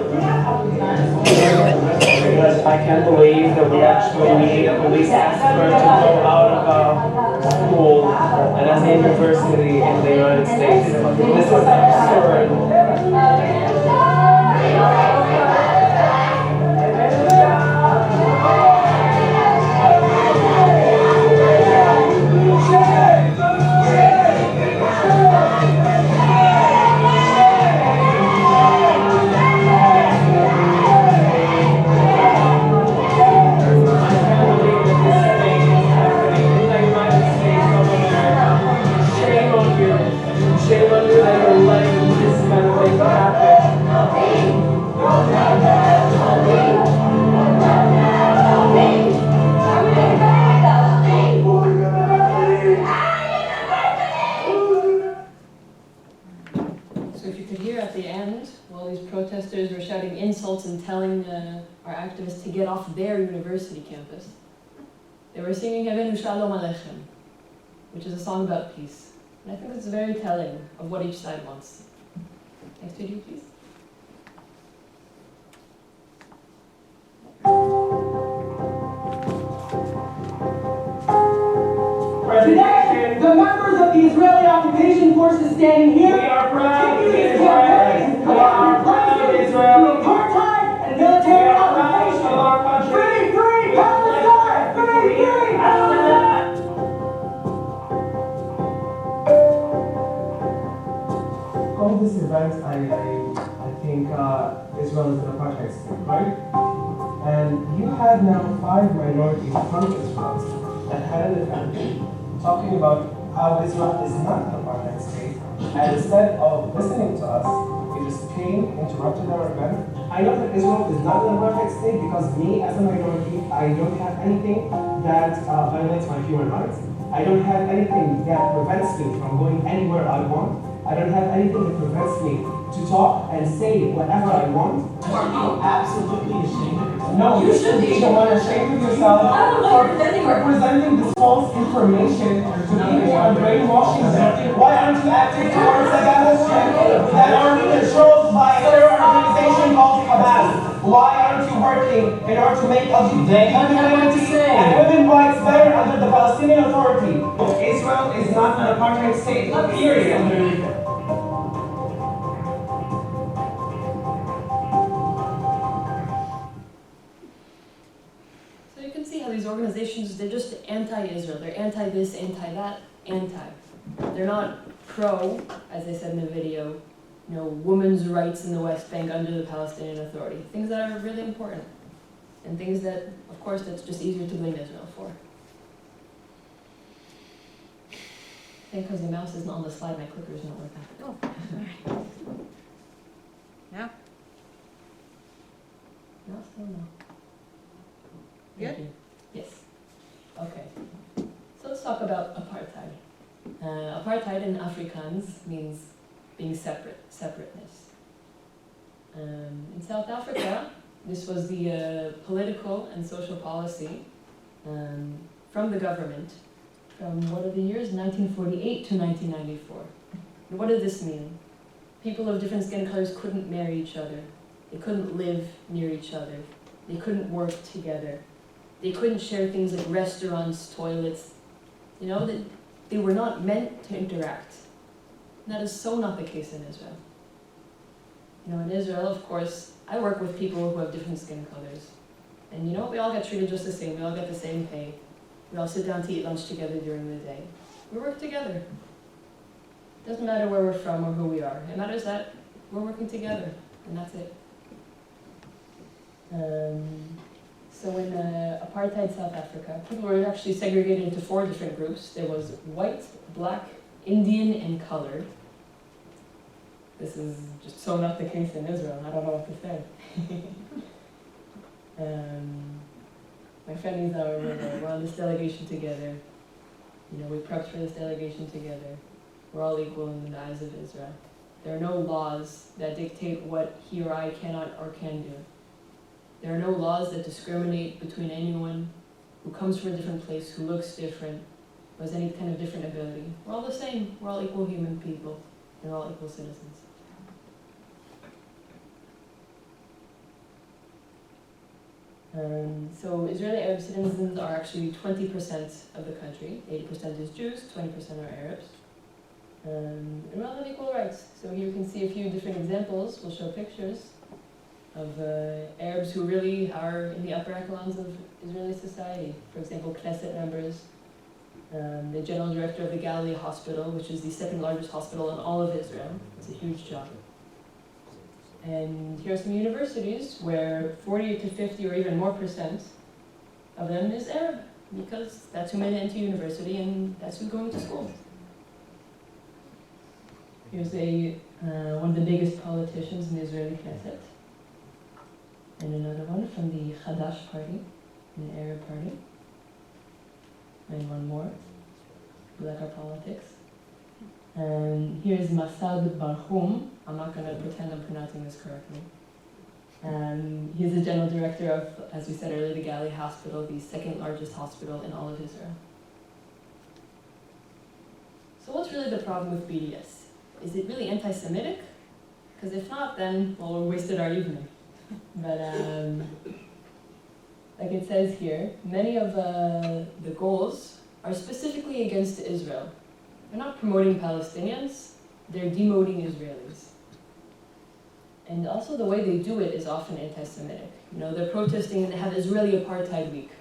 [SPEAKER 6] I can't believe that we actually need a police expert to go out of a school and as a university in the United States. This is absurd. Shame on you that you're letting this kind of thing happen.
[SPEAKER 13] So if you could hear at the end, while these protesters were shouting insults and telling our activists to get off their university campus, they were singing Havenu Shalom Aleichem, which is a song about peace. And I think it's very telling of what each side wants. Next video, please.
[SPEAKER 6] Today, the members of the Israeli occupation forces standing here we are proud of Israel. We are proud of Israel. The apartheid and military occupation. Free, free Palestine! Free, free Palestine!
[SPEAKER 9] All this event, I think Israel is an apartheid state, right? And you had now 5 minorities from Israel that had an event talking about how Israel is not an apartheid state, and instead of listening to us, you just came, interrupted our event. I know that Israel is not an apartheid state because me, as a minority, I don't have anything that violates my human rights. I don't have anything that prevents me from going anywhere I want. I don't have anything that prevents me to talk and say whatever I want.
[SPEAKER 6] Are you absolutely ashamed of yourself?
[SPEAKER 9] No, you should be ashamed of yourself for presenting this false information to people and brainwashing them.
[SPEAKER 6] Why aren't you acting towards the Palestinian that are controlled by a terror organization called Hamas? Why aren't you working in order to make LGBT community and women's rights better under the Palestinian Authority?
[SPEAKER 9] Israel is not an apartheid state, period.
[SPEAKER 13] So you can see how these organizations, they're just anti-Israel. They're anti-this, anti-that, anti. They're not pro, as I said in the video, women's rights in the West Bank under the Palestinian Authority. Things that are really important. And things that, of course, that's just easier to blame Israel for. I think because the mouse isn't on the slide, my clicker is not working.
[SPEAKER 4] Oh, sorry. Now?
[SPEAKER 13] No, still no.
[SPEAKER 4] Good?
[SPEAKER 13] Thank you. Yes. Okay. So let's talk about apartheid. Apartheid in Afrikaans means being separate, separateness. In South Africa, this was the political and social policy from the government from what are the years? 1948 to 1994. And what did this mean? People of different skin colors couldn't marry each other. They couldn't live near each other. They couldn't work together. They couldn't share things like restaurants, toilets. They were not meant to interact. And that is so not the case in Israel. In Israel, of course, I work with people who have different skin colors. And we all get treated just the same. We all get the same pay. We all sit down to eat lunch together during the day. We work together. It doesn't matter where we're from or who we are. It matters that we're working together, and that's it. So in apartheid South Africa, people were actually segregated into 4 different groups. There was white, black, Indian, and colored. This is just so not the case in Israel. I don't know what to say. My friend Nizar, we're on this delegation together. We prepped for this delegation together. We're all equal in the eyes of Israel. There are no laws that dictate what he or I cannot or can do. There are no laws that discriminate between anyone who comes from a different place, who looks different, who has any kind of different ability. We're all the same. We're all equal human people, and we're all equal citizens. So Israeli Arab citizens are actually 20% of the country. 80% is Jews, 20% are Arabs. And we all have equal rights. So here you can see a few different examples. We'll show pictures of Arabs who really are in the upper echelons of Israeli society. For example, Knesset members, the general director of the Galilee Hospital, which is the second largest hospital in all of Israel. It's a huge job. And here are some universities where 40 to 50 or even more % of them is Arab, because that's who made it into university and that's who's going to school. Here's one of the biggest politicians in the Israeli Knesset. And another one from the Hadash party, an Arab party. And one more, we like our politics. And here's Masad Barhoum. I'm not going to pretend I'm pronouncing this correctly. He's the general director of, as we said earlier, the Galilee Hospital, the second largest hospital in all of Israel. So what's really the problem with BDS? Is it really anti-Semitic? Because if not, then, well, we wasted our evening. But like it says here, many of the goals are specifically against Israel. They're not promoting Palestinians, they're demoting Israelis. And also the way they do it is often anti-Semitic. You know, they're protesting and they have Israeli Apartheid Week.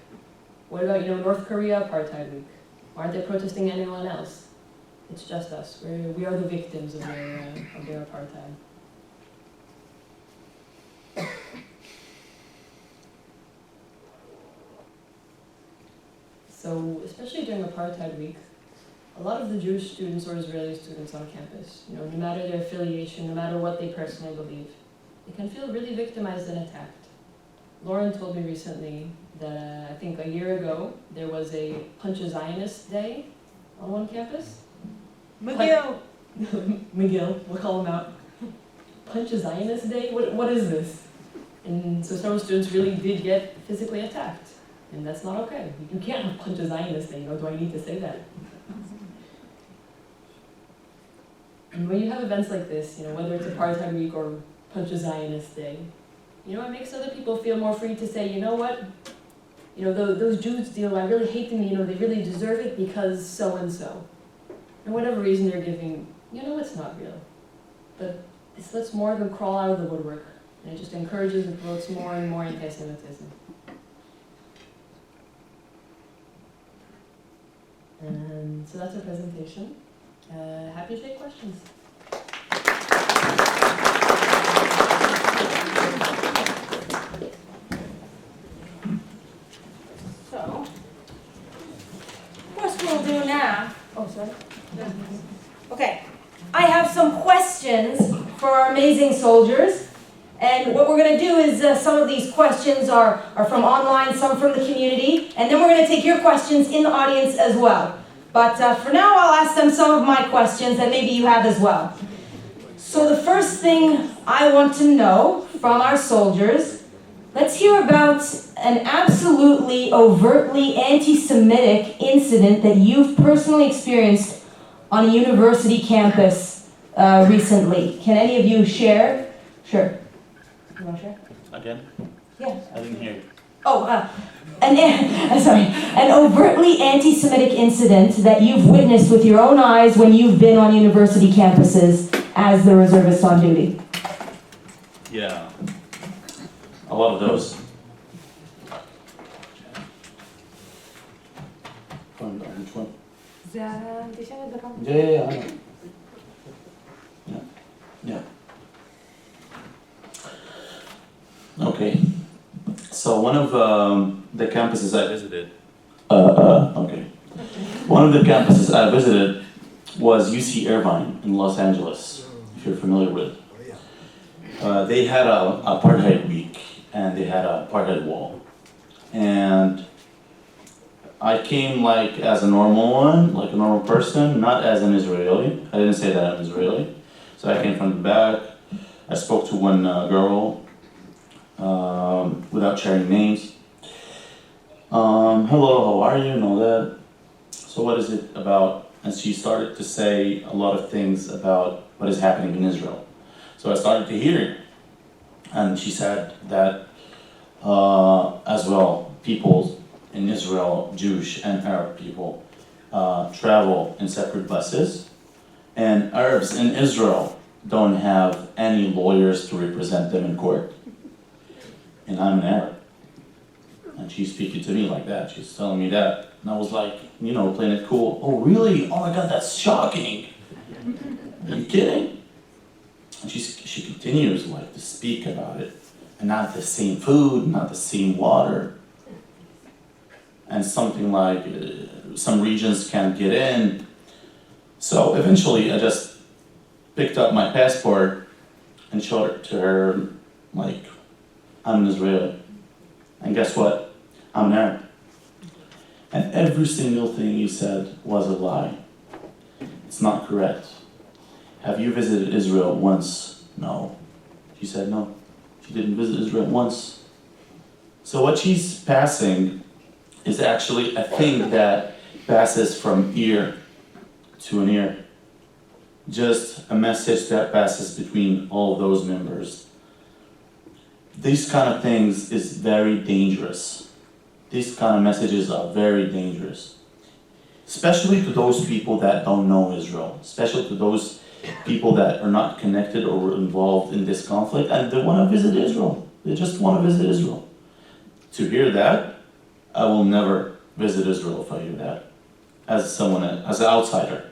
[SPEAKER 13] What about, North Korea Apartheid Week? Why aren't they protesting anyone else? It's just us. We are the victims of their apartheid. So, especially during Apartheid Week, a lot of the Jewish students or Israeli students on campus, no matter their affiliation, no matter what they personally believe, they can feel really victimized and attacked. Lauren told me recently that I think a year ago, there was a Punch a Zionist Day on one campus.
[SPEAKER 4] McGill.
[SPEAKER 13] McGill, we'll call him out. Punch a Zionist Day? What is this? And so several students really did get physically attacked. And that's not okay. You can't have Punch a Zionist Day, do I need to say that? And when you have events like this, whether it's Apartheid Week or Punch a Zionist Day, it makes other people feel more free to say, you know what? Those Jews, I really hate them, they really deserve it because so-and-so. And whatever reason they're giving, it's not real. But this lets more of them crawl out of the woodwork. And it just encourages and promotes more and more anti-Semitism. And so that's our presentation. Happy to take questions.
[SPEAKER 2] So, what we'll do now.
[SPEAKER 13] Oh, sorry.
[SPEAKER 2] Okay, I have some questions for our amazing soldiers. And what we're going to do is some of these questions are from online, some from the community, and then we're going to take your questions in the audience as well. But for now, I'll ask them some of my questions that maybe you have as well. So the first thing I want to know from our soldiers, let's hear about an absolutely overtly anti-Semitic incident that you've personally experienced on a university campus recently. Can any of you share? Sure. You want to share?
[SPEAKER 10] Again?
[SPEAKER 2] Yeah.
[SPEAKER 10] I didn't hear you.
[SPEAKER 2] An overtly anti-Semitic incident that you've witnessed with your own eyes when you've been on university campuses as the reservist on duty.
[SPEAKER 10] Yeah. A lot of those. Which one? Yeah, I know. Yeah. Okay. So one of the campuses I visited, one of the campuses I visited was UC Irvine in Los Angeles, if you're familiar with. They had a Apartheid Week and they had a Apartheid wall. And I came as a normal one, like a normal person, not as an Israeli. I didn't say that I'm Israeli. So I came from the back. I spoke to one girl without sharing names. Hello, how are you, and all that. So what is it about? And she started to say a lot of things about what is happening in Israel. So I started to hear it. And she said that as well, people in Israel, Jewish and Arab people, travel in separate buses. And Arabs in Israel don't have any lawyers to represent them in court. And I'm an Arab. And she's speaking to me like that. She's telling me that. And I was like, you know, playing it cool. Oh, really? Oh my God, that's shocking. Are you kidding? And she continues like to speak about it. And not the same food, not the same water. And something like some regions can't get in. So eventually I just picked up my passport and showed it to her like, I'm an Israeli. And guess what? I'm an Arab. And every single thing you said was a lie. It's not correct. Have you visited Israel once? No. She said no. She didn't visit Israel once. So what she's passing is actually a thing that passes from ear to an ear. Just a message that passes between all those members. These kind of things is very dangerous. These kind of messages are very dangerous. Especially to those people that don't know Israel. Especially to those people that are not connected or involved in this conflict and they want to visit Israel. They just want to visit Israel. To hear that, I will never visit Israel if I hear that. As someone, as an outsider.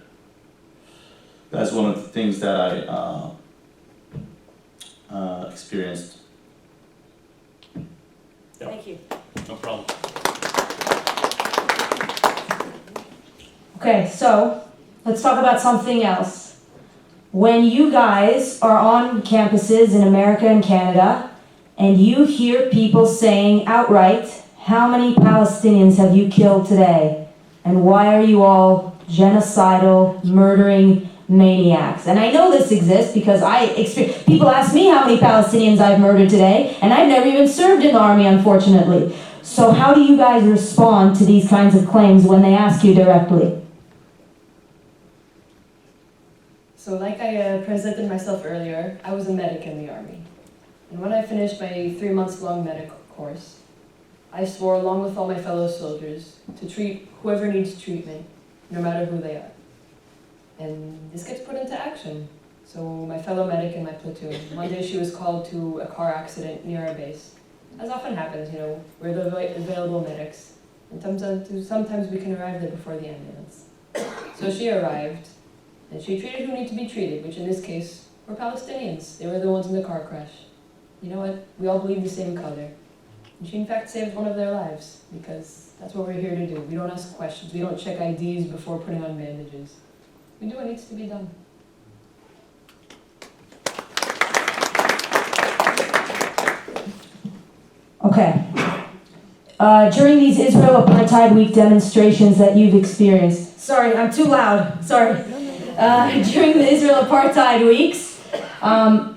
[SPEAKER 10] That's one of the things that I experienced. Yeah.
[SPEAKER 2] Thank you.
[SPEAKER 10] No problem.
[SPEAKER 2] Okay, so let's talk about something else. When you guys are on campuses in America and Canada, and you hear people saying outright, how many Palestinians have you killed today? And why are you all genocidal, murdering maniacs? And I know this exists because people ask me how many Palestinians I've murdered today, and I've never even served in the army, unfortunately. So how do you guys respond to these kinds of claims when they ask you directly?
[SPEAKER 13] So like I presented myself earlier, I was a medic in the army. And when I finished my 3 months long medical course, I swore along with all my fellow soldiers to treat whoever needs treatment, no matter who they are. And this gets put into action. So my fellow medic in my platoon, one day she was called to a car accident near our base. As often happens, you know, we're the available medics. And sometimes we can arrive there before the ambulance. So she arrived, and she treated who need to be treated, which in this case were Palestinians. They were the ones in the car crash. You know what? We all bleed the same color. And she in fact saved one of their lives, because that's what we're here to do. We don't ask questions. We don't check IDs before putting on bandages. We do what needs to be done.
[SPEAKER 2] Okay. During these Israel Apartheid Week demonstrations that you've experienced, sorry, I'm too loud, sorry. During the Israel Apartheid Weeks,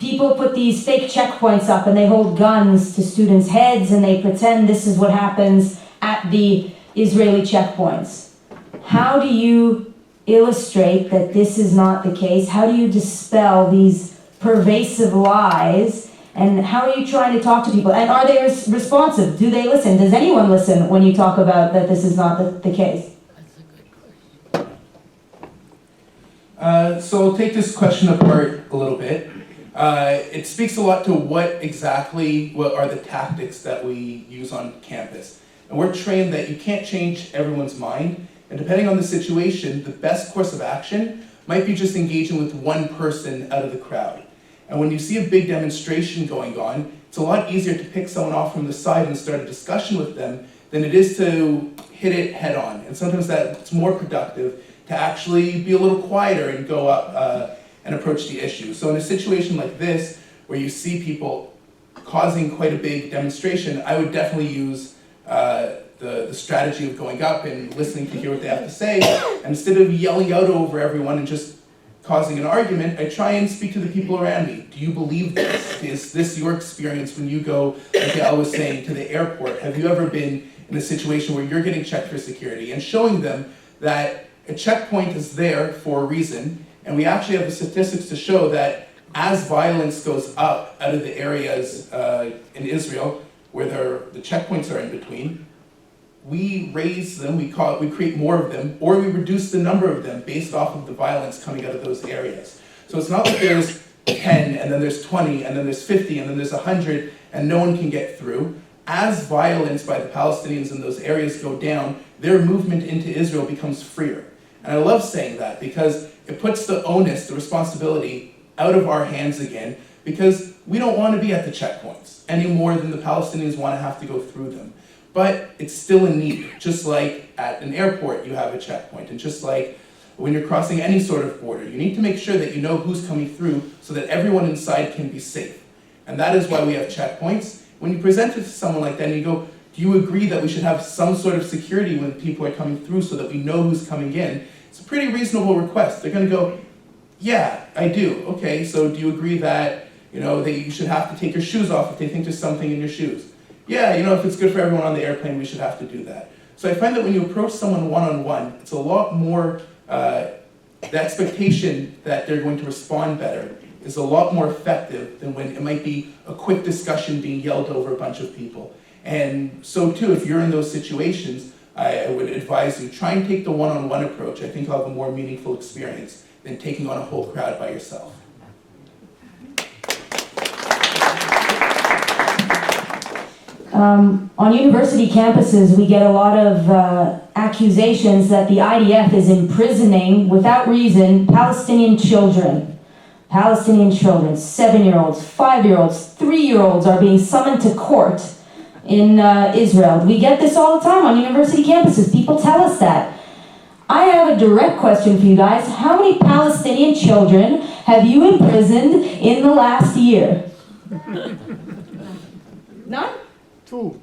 [SPEAKER 2] people put these fake checkpoints up and they hold guns to students' heads and they pretend this is what happens at the Israeli checkpoints. How do you illustrate that this is not the case? How do you dispel these pervasive lies? And how are you trying to talk to people? And are they responsive? Do they listen? Does anyone listen when you talk about that this is not the case?
[SPEAKER 3] So I'll take this question apart a little bit. It speaks a lot to what are the tactics that we use on campus. And we're trained that you can't change everyone's mind. And depending on the situation, the best course of action might be just engaging with one person out of the crowd. And when you see a big demonstration going on, it's a lot easier to pick someone off from the side and start a discussion with them than it is to hit it head on. And sometimes that's more productive to actually be a little quieter and go up and approach the issue. So in a situation like this, where you see people causing quite a big demonstration, I would definitely use the strategy of going up and listening to hear what they have to say. And instead of yelling out over everyone and just causing an argument, I try and speak to the people around me. Do you believe this? Is this your experience when you go, like I was saying, to the airport? Have you ever been in a situation where you're getting checked for security? And showing them that a checkpoint is there for a reason, and we actually have the statistics to show that as violence goes up out of the areas in Israel, where the checkpoints are in between, we raise them, we create more of them, or we reduce the number of them based off of the violence coming out of those areas. So it's not like there's 10, and then there's 20, and then there's 50, and then there's 100, and no one can get through. As violence by the Palestinians in those areas go down, their movement into Israel becomes freer. And I love saying that because it puts the onus, the responsibility, out of our hands again, because we don't want to be at the checkpoints any more than the Palestinians want to have to go through them. But it's still a need, just like at an airport you have a checkpoint, and just like when you're crossing any sort of border, you need to make sure that you know who's coming through so that everyone inside can be safe. And that is why we have checkpoints. When you present it to someone like that and you go, do you agree that we should have some sort of security when people are coming through so that we know who's coming in? It's a pretty reasonable request. They're going to go, yeah, I do. Okay, so do you agree that, that you should have to take your shoes off if they think there's something in your shoes? Yeah, if it's good for everyone on the airplane, we should have to do that. So I find that when you approach someone one-on-one, it's a lot more, the expectation that they're going to respond better is a lot more effective than when it might be a quick discussion being yelled over a bunch of people. And so too, if you're in those situations, I would advise you, try and take the one-on-one approach. I think you'll have a more meaningful experience than taking on a whole crowd by yourself.
[SPEAKER 2] On university campuses, we get a lot of accusations that the IDF is imprisoning, without reason, Palestinian children. Palestinian children, 7-year-olds, 5-year-olds, 3-year-olds are being summoned to court in Israel. We get this all the time on university campuses. People tell us that. I have a direct question for you guys. How many Palestinian children have you imprisoned in the last year? None?
[SPEAKER 14] 2.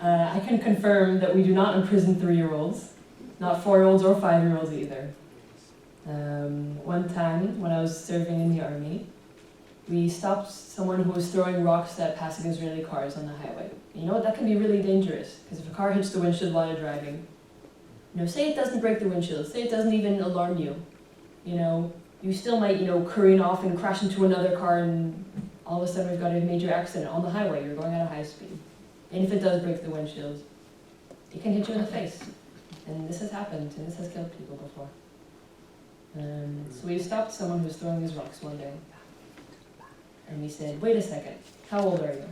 [SPEAKER 13] I can confirm that we do not imprison 3-year-olds, not 4-year-olds or 5-year-olds either. One time, when I was serving in the army, we stopped someone who was throwing rocks at passing Israeli cars on the highway. You know what? That can be really dangerous, because if a car hits the windshield while you're driving, say it doesn't break the windshield, say it doesn't even alarm you, you still might, careen off and crash into another car, and all of a sudden we've got a major accident on the highway. You're going at a high speed. And if it does break the windshield, it can hit you in the face. And this has happened, and this has killed people before. So we stopped someone who was throwing these rocks one day. And we said, wait a second, how old are you?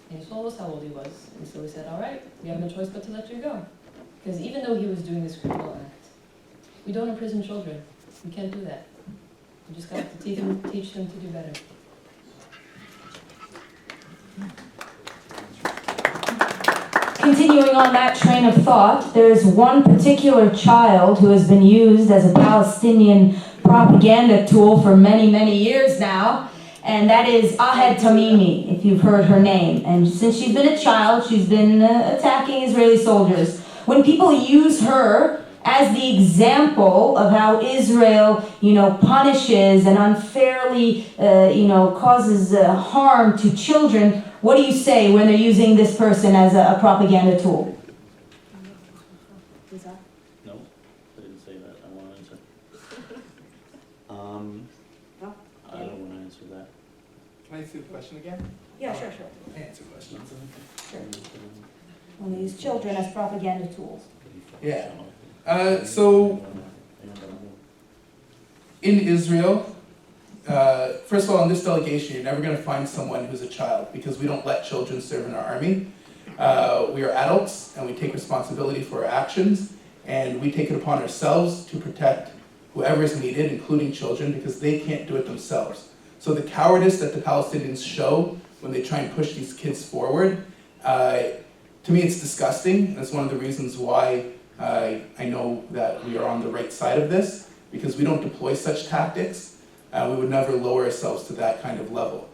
[SPEAKER 13] And he told us how old he was. And so we said, all right, we have no choice but to let you go. Because even though he was doing this criminal act, we don't imprison children. We can't do that. We just got to teach them to do better.
[SPEAKER 2] Continuing on that train of thought, there's one particular child who has been used as a Palestinian propaganda tool for many, many years now, and that is Ahed Tamimi, if you've heard her name. And since she's been a child, she's been attacking Israeli soldiers. When people use her as the example of how Israel, punishes and unfairly, causes harm to children, what do you say when they're using this person as a propaganda tool?
[SPEAKER 10] No, I didn't say that. I want to answer. I don't want to answer that.
[SPEAKER 3] Can I see the question again?
[SPEAKER 2] Yeah, sure.
[SPEAKER 3] Answer questions.
[SPEAKER 2] Sure. When they use children as propaganda tools.
[SPEAKER 3] Yeah. So, in Israel, first of all, in this delegation, you're never going to find someone who's a child because we don't let children serve in our army. We are adults and we take responsibility for our actions, and we take it upon ourselves to protect whoever is needed, including children, because they can't do it themselves. So the cowardice that the Palestinians show when they try and push these kids forward, to me it's disgusting. That's one of the reasons why I know that we are on the right side of this, because we don't deploy such tactics. We would never lower ourselves to that kind of level.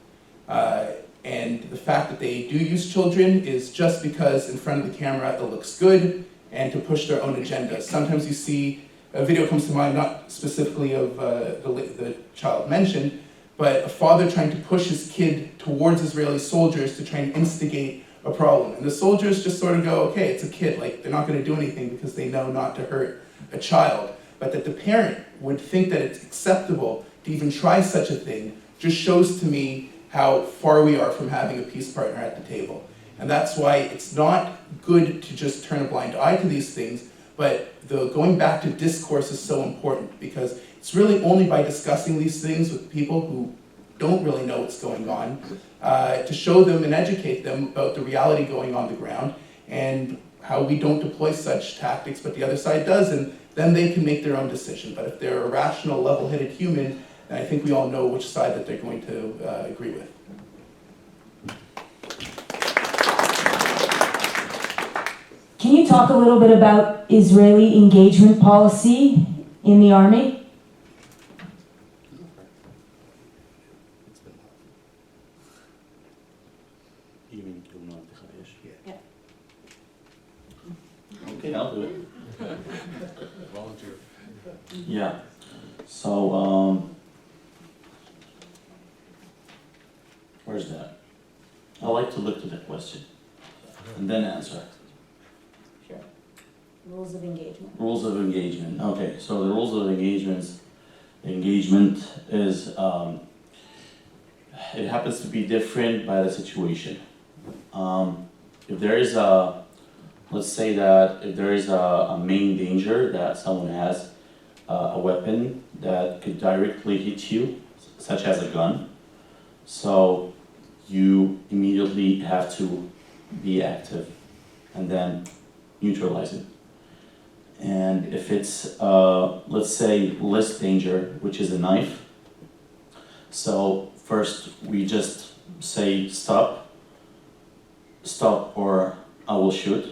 [SPEAKER 3] And the fact that they do use children is just because in front of the camera it looks good and to push their own agenda. Sometimes you see, a video comes to mind, not specifically of the child mentioned, but a father trying to push his kid towards Israeli soldiers to try and instigate a problem. And the soldiers just sort of go, okay, it's a kid, like they're not going to do anything because they know not to hurt a child. But that the parent would think that it's acceptable to even try such a thing just shows to me how far we are from having a peace partner at the table. And that's why it's not good to just turn a blind eye to these things, but going back to discourse is so important, because it's really only by discussing these things with people who don't really know what's going on, to show them and educate them about the reality going on the ground and how we don't deploy such tactics, but the other side does, and then they can make their own decision. But if they're a rational, level-headed human, then I think we all know which side that they're going to agree with.
[SPEAKER 2] Can you talk a little bit about Israeli engagement policy in the army?
[SPEAKER 10] Okay, I'll do it.
[SPEAKER 1] Volunteer.
[SPEAKER 10] Yeah. So, where's that? I like to look to the question and then answer.
[SPEAKER 2] Sure. Rules of engagement.
[SPEAKER 10] Rules of engagement. Okay, so the rules of engagement is, it happens to be different by the situation. If there is a, let's say that if there is a main danger that someone has a weapon that could directly hit you, such as a gun, so you immediately have to be active and then neutralize it. And if it's, let's say, less danger, which is a knife, so first we just say stop, or I will shoot,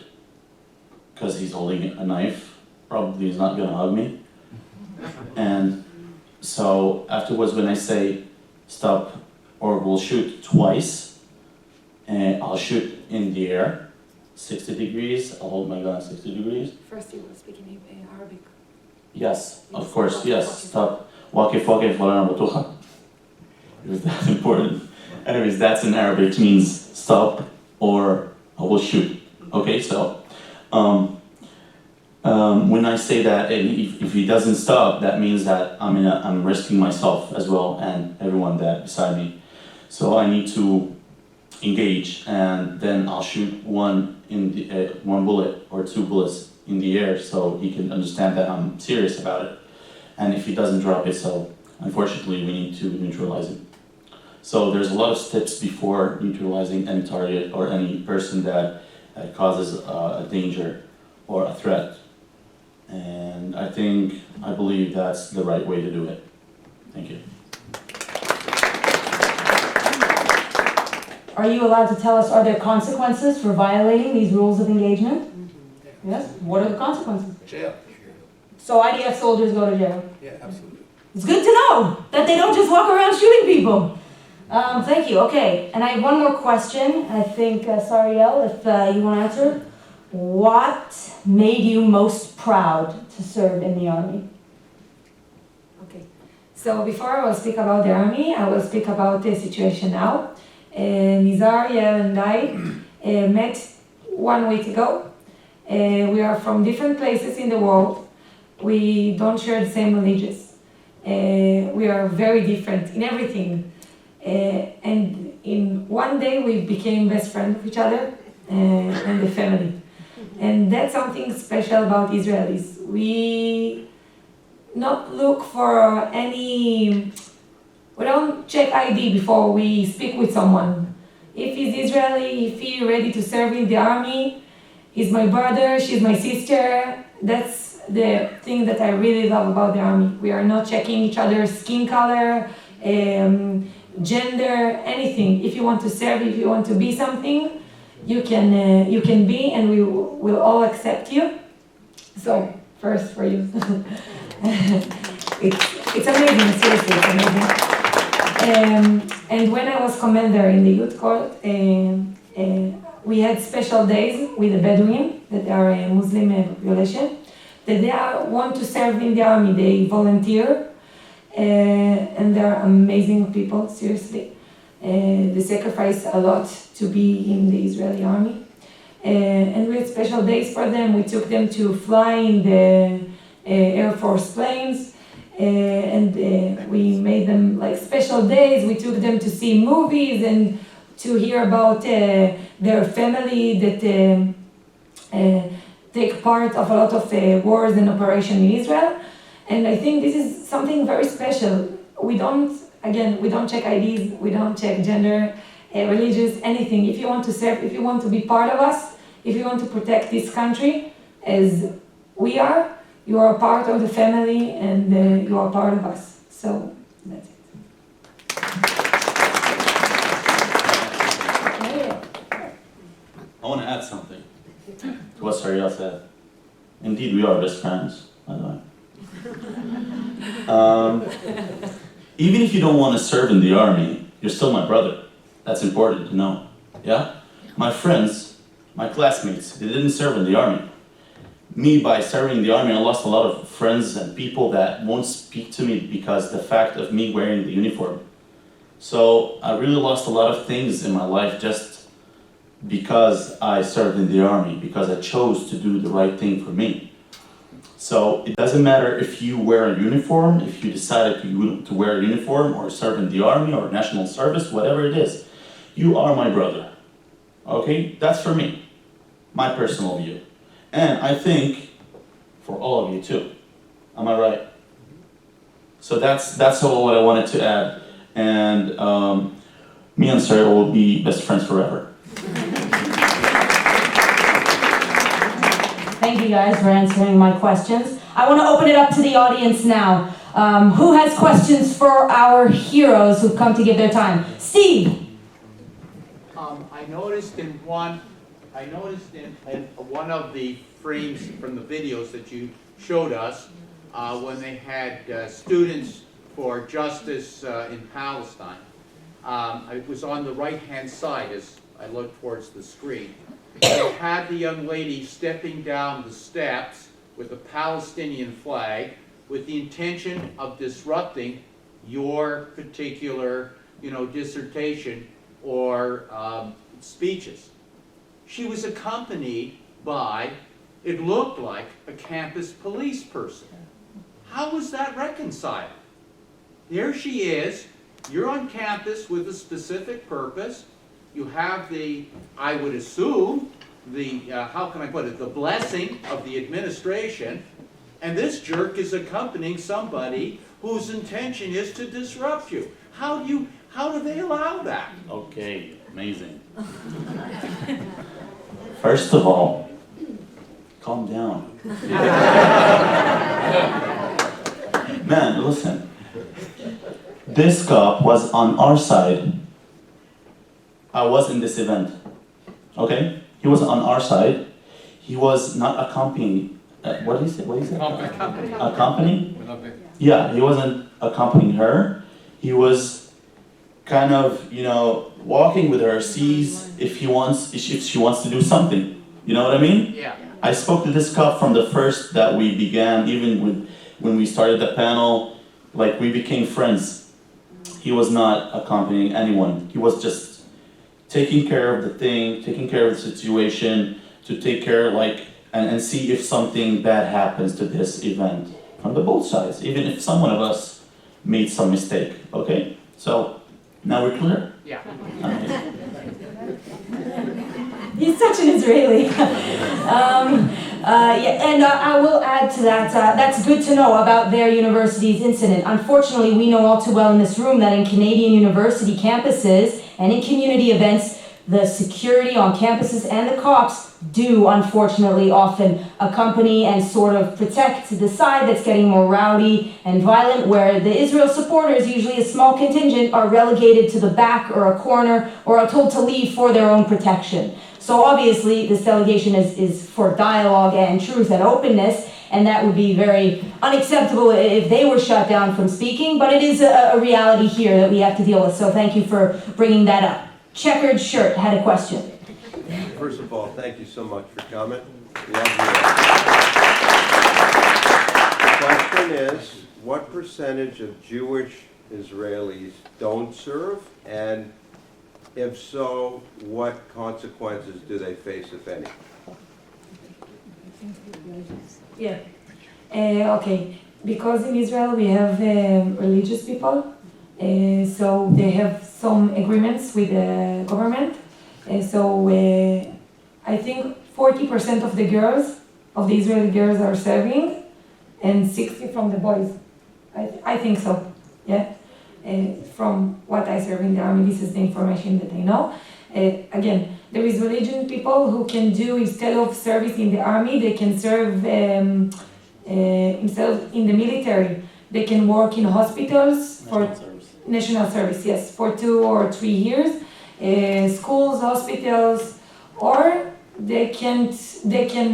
[SPEAKER 10] because he's holding a knife, probably he's not gonna hug me. And so afterwards when I say stop or we'll shoot twice, and I'll shoot in the air, 60 degrees, I'll hold my gun 60 degrees.
[SPEAKER 14] First you will speak in Arabic.
[SPEAKER 10] Yes, of course, yes, stop. Wakif walana batuha. It was that important. Anyways, that's in Arabic, means stop or I will shoot. Okay, so when I say that, and if he doesn't stop, that means that I'm risking myself as well and everyone that beside me. So I need to engage, and then I'll shoot one bullet or two bullets in the air, so he can understand that I'm serious about it. And if he doesn't drop it, so unfortunately we need to neutralize it. So there's a lot of steps before neutralizing any target or any person that causes a danger or a threat. And I believe that's the right way to do it. Thank you.
[SPEAKER 2] Are you allowed to tell us, are there consequences for violating these rules of engagement? Yes? What are the consequences?
[SPEAKER 3] Jail.
[SPEAKER 2] So IDF soldiers go to jail?
[SPEAKER 3] Yeah, absolutely.
[SPEAKER 2] It's good to know that they don't just walk around shooting people. Thank you. Okay, and I have one more question. I think, Sariel, if you want to answer. What made you most proud to serve in the army?
[SPEAKER 14] Okay. So before I will speak about the army, I will speak about the situation now. Nizar, Yael, and I met 1 week ago. We are from different places in the world. We don't share the same religions. We are very different in everything. And in one day we became best friends of each other and the family. And that's something special about Israelis. We not look for we don't check ID before we speak with someone. If he's Israeli, if he's ready to serve in the army, he's my brother, she's my sister. That's the thing that I really love about the army. We are not checking each other's skin color, gender, anything. If you want to serve, if you want to be something, you can be, and we will all accept you. So first for you, it's amazing. Seriously, it's amazing. And when I was commander in the youth corps, we had special days with the Bedouin, that are a Muslim population, that they want to serve in the army. They volunteer, and they're amazing people. Seriously. They sacrifice a lot to be in the Israeli army. And we had special days for them. We took them to fly in the Air Force planes. we made them like special days. We took them to see movies and to hear about their family that take part of a lot of wars and operations in Israel. And I think this is something very special. We don't check IDs, we don't check gender, religious, anything. If you want to serve, if you want to be part of us, if you want to protect this country as we are, you are a part of the family and you are part of us. So that's it.
[SPEAKER 10] I want to add something to what Sariel said. Indeed, we are best friends, by the way. Even if you don't want to serve in the army, you're still my brother. That's important to know. Yeah? My friends, my classmates, they didn't serve in the army. Me, by serving in the army, I lost a lot of friends and people that won't speak to me because the fact of me wearing the uniform. So I really lost a lot of things in my life just because I served in the army, because I chose to do the right thing for me. So it doesn't matter if you wear a uniform, if you decided to wear a uniform or serve in the army or national service, whatever it is, you are my brother. Okay? That's for me, my personal view. And I think for all of you too. Am I right? So that's all what I wanted to add. And me and Sarah will be best friends forever.
[SPEAKER 2] Thank you guys for answering my questions. I want to open it up to the audience now. Who has questions for our heroes who've come to give their time? Steve!
[SPEAKER 15] I noticed in one of the frames from the videos that you showed us, when they had students for justice in Palestine, it was on the right-hand side as I looked towards the screen. They had the young lady stepping down the steps with a Palestinian flag with the intention of disrupting your particular, dissertation or speeches. She was accompanied by, it looked like, a campus police person. How was that reconciled? There she is, you're on campus with a specific purpose, you have the, I would assume, the, how can I put it, the blessing of the administration, and this jerk is accompanying somebody whose intention is to disrupt you. How do they allow that?
[SPEAKER 10] Okay, amazing. First of all, calm down. Man, listen. This cop was on our side. I was in this event. Okay? He was on our side. He was not accompanying. What did he say? Accompanying? Yeah, he wasn't accompanying her. He was kind of, walking with her, sees if she wants to do something. You know what I mean?
[SPEAKER 15] Yeah.
[SPEAKER 10] I spoke to this cop from the first that we began, even when we started the panel, like we became friends. He was not accompanying anyone. He was just taking care of the thing, taking care of the situation, to take care and see if something bad happens to this event from the both sides, even if some one of us made some mistake. Okay? So now we're clear?
[SPEAKER 15] Yeah.
[SPEAKER 10] Okay.
[SPEAKER 2] He's such an Israeli. I will add to that, that's good to know about their university's incident. Unfortunately, we know all too well in this room that in Canadian university campuses and in community events, the security on campuses and the cops do unfortunately often accompany and sort of protect the side that's getting more rowdy and violent, where the Israel supporters, usually a small contingent, are relegated to the back or a corner or are told to leave for their own protection. So obviously this delegation is for dialogue and truth and openness, and that would be very unacceptable if they were shut down from speaking, but it is a reality here that we have to deal with, so thank you for bringing that up. Checkered Shirt had a question.
[SPEAKER 16] First of all, thank you so much for coming. Love you. The question is, what percentage of Jewish Israelis don't serve? And if so, what consequences do they face, if any?
[SPEAKER 14] Yeah. Okay. because in Israel we have religious people, so they have some agreements with the government. I think 40% of the girls, of the Israeli girls, are serving, and 60 from the boys. I think so, yeah. From what I serve in the army, this is the information that I know. Again, there is religious people who can do, instead of service in the army, they can serve themselves in the military. They can work in hospitals for national service, yes, for 2 or 3 years, schools, hospitals, or they can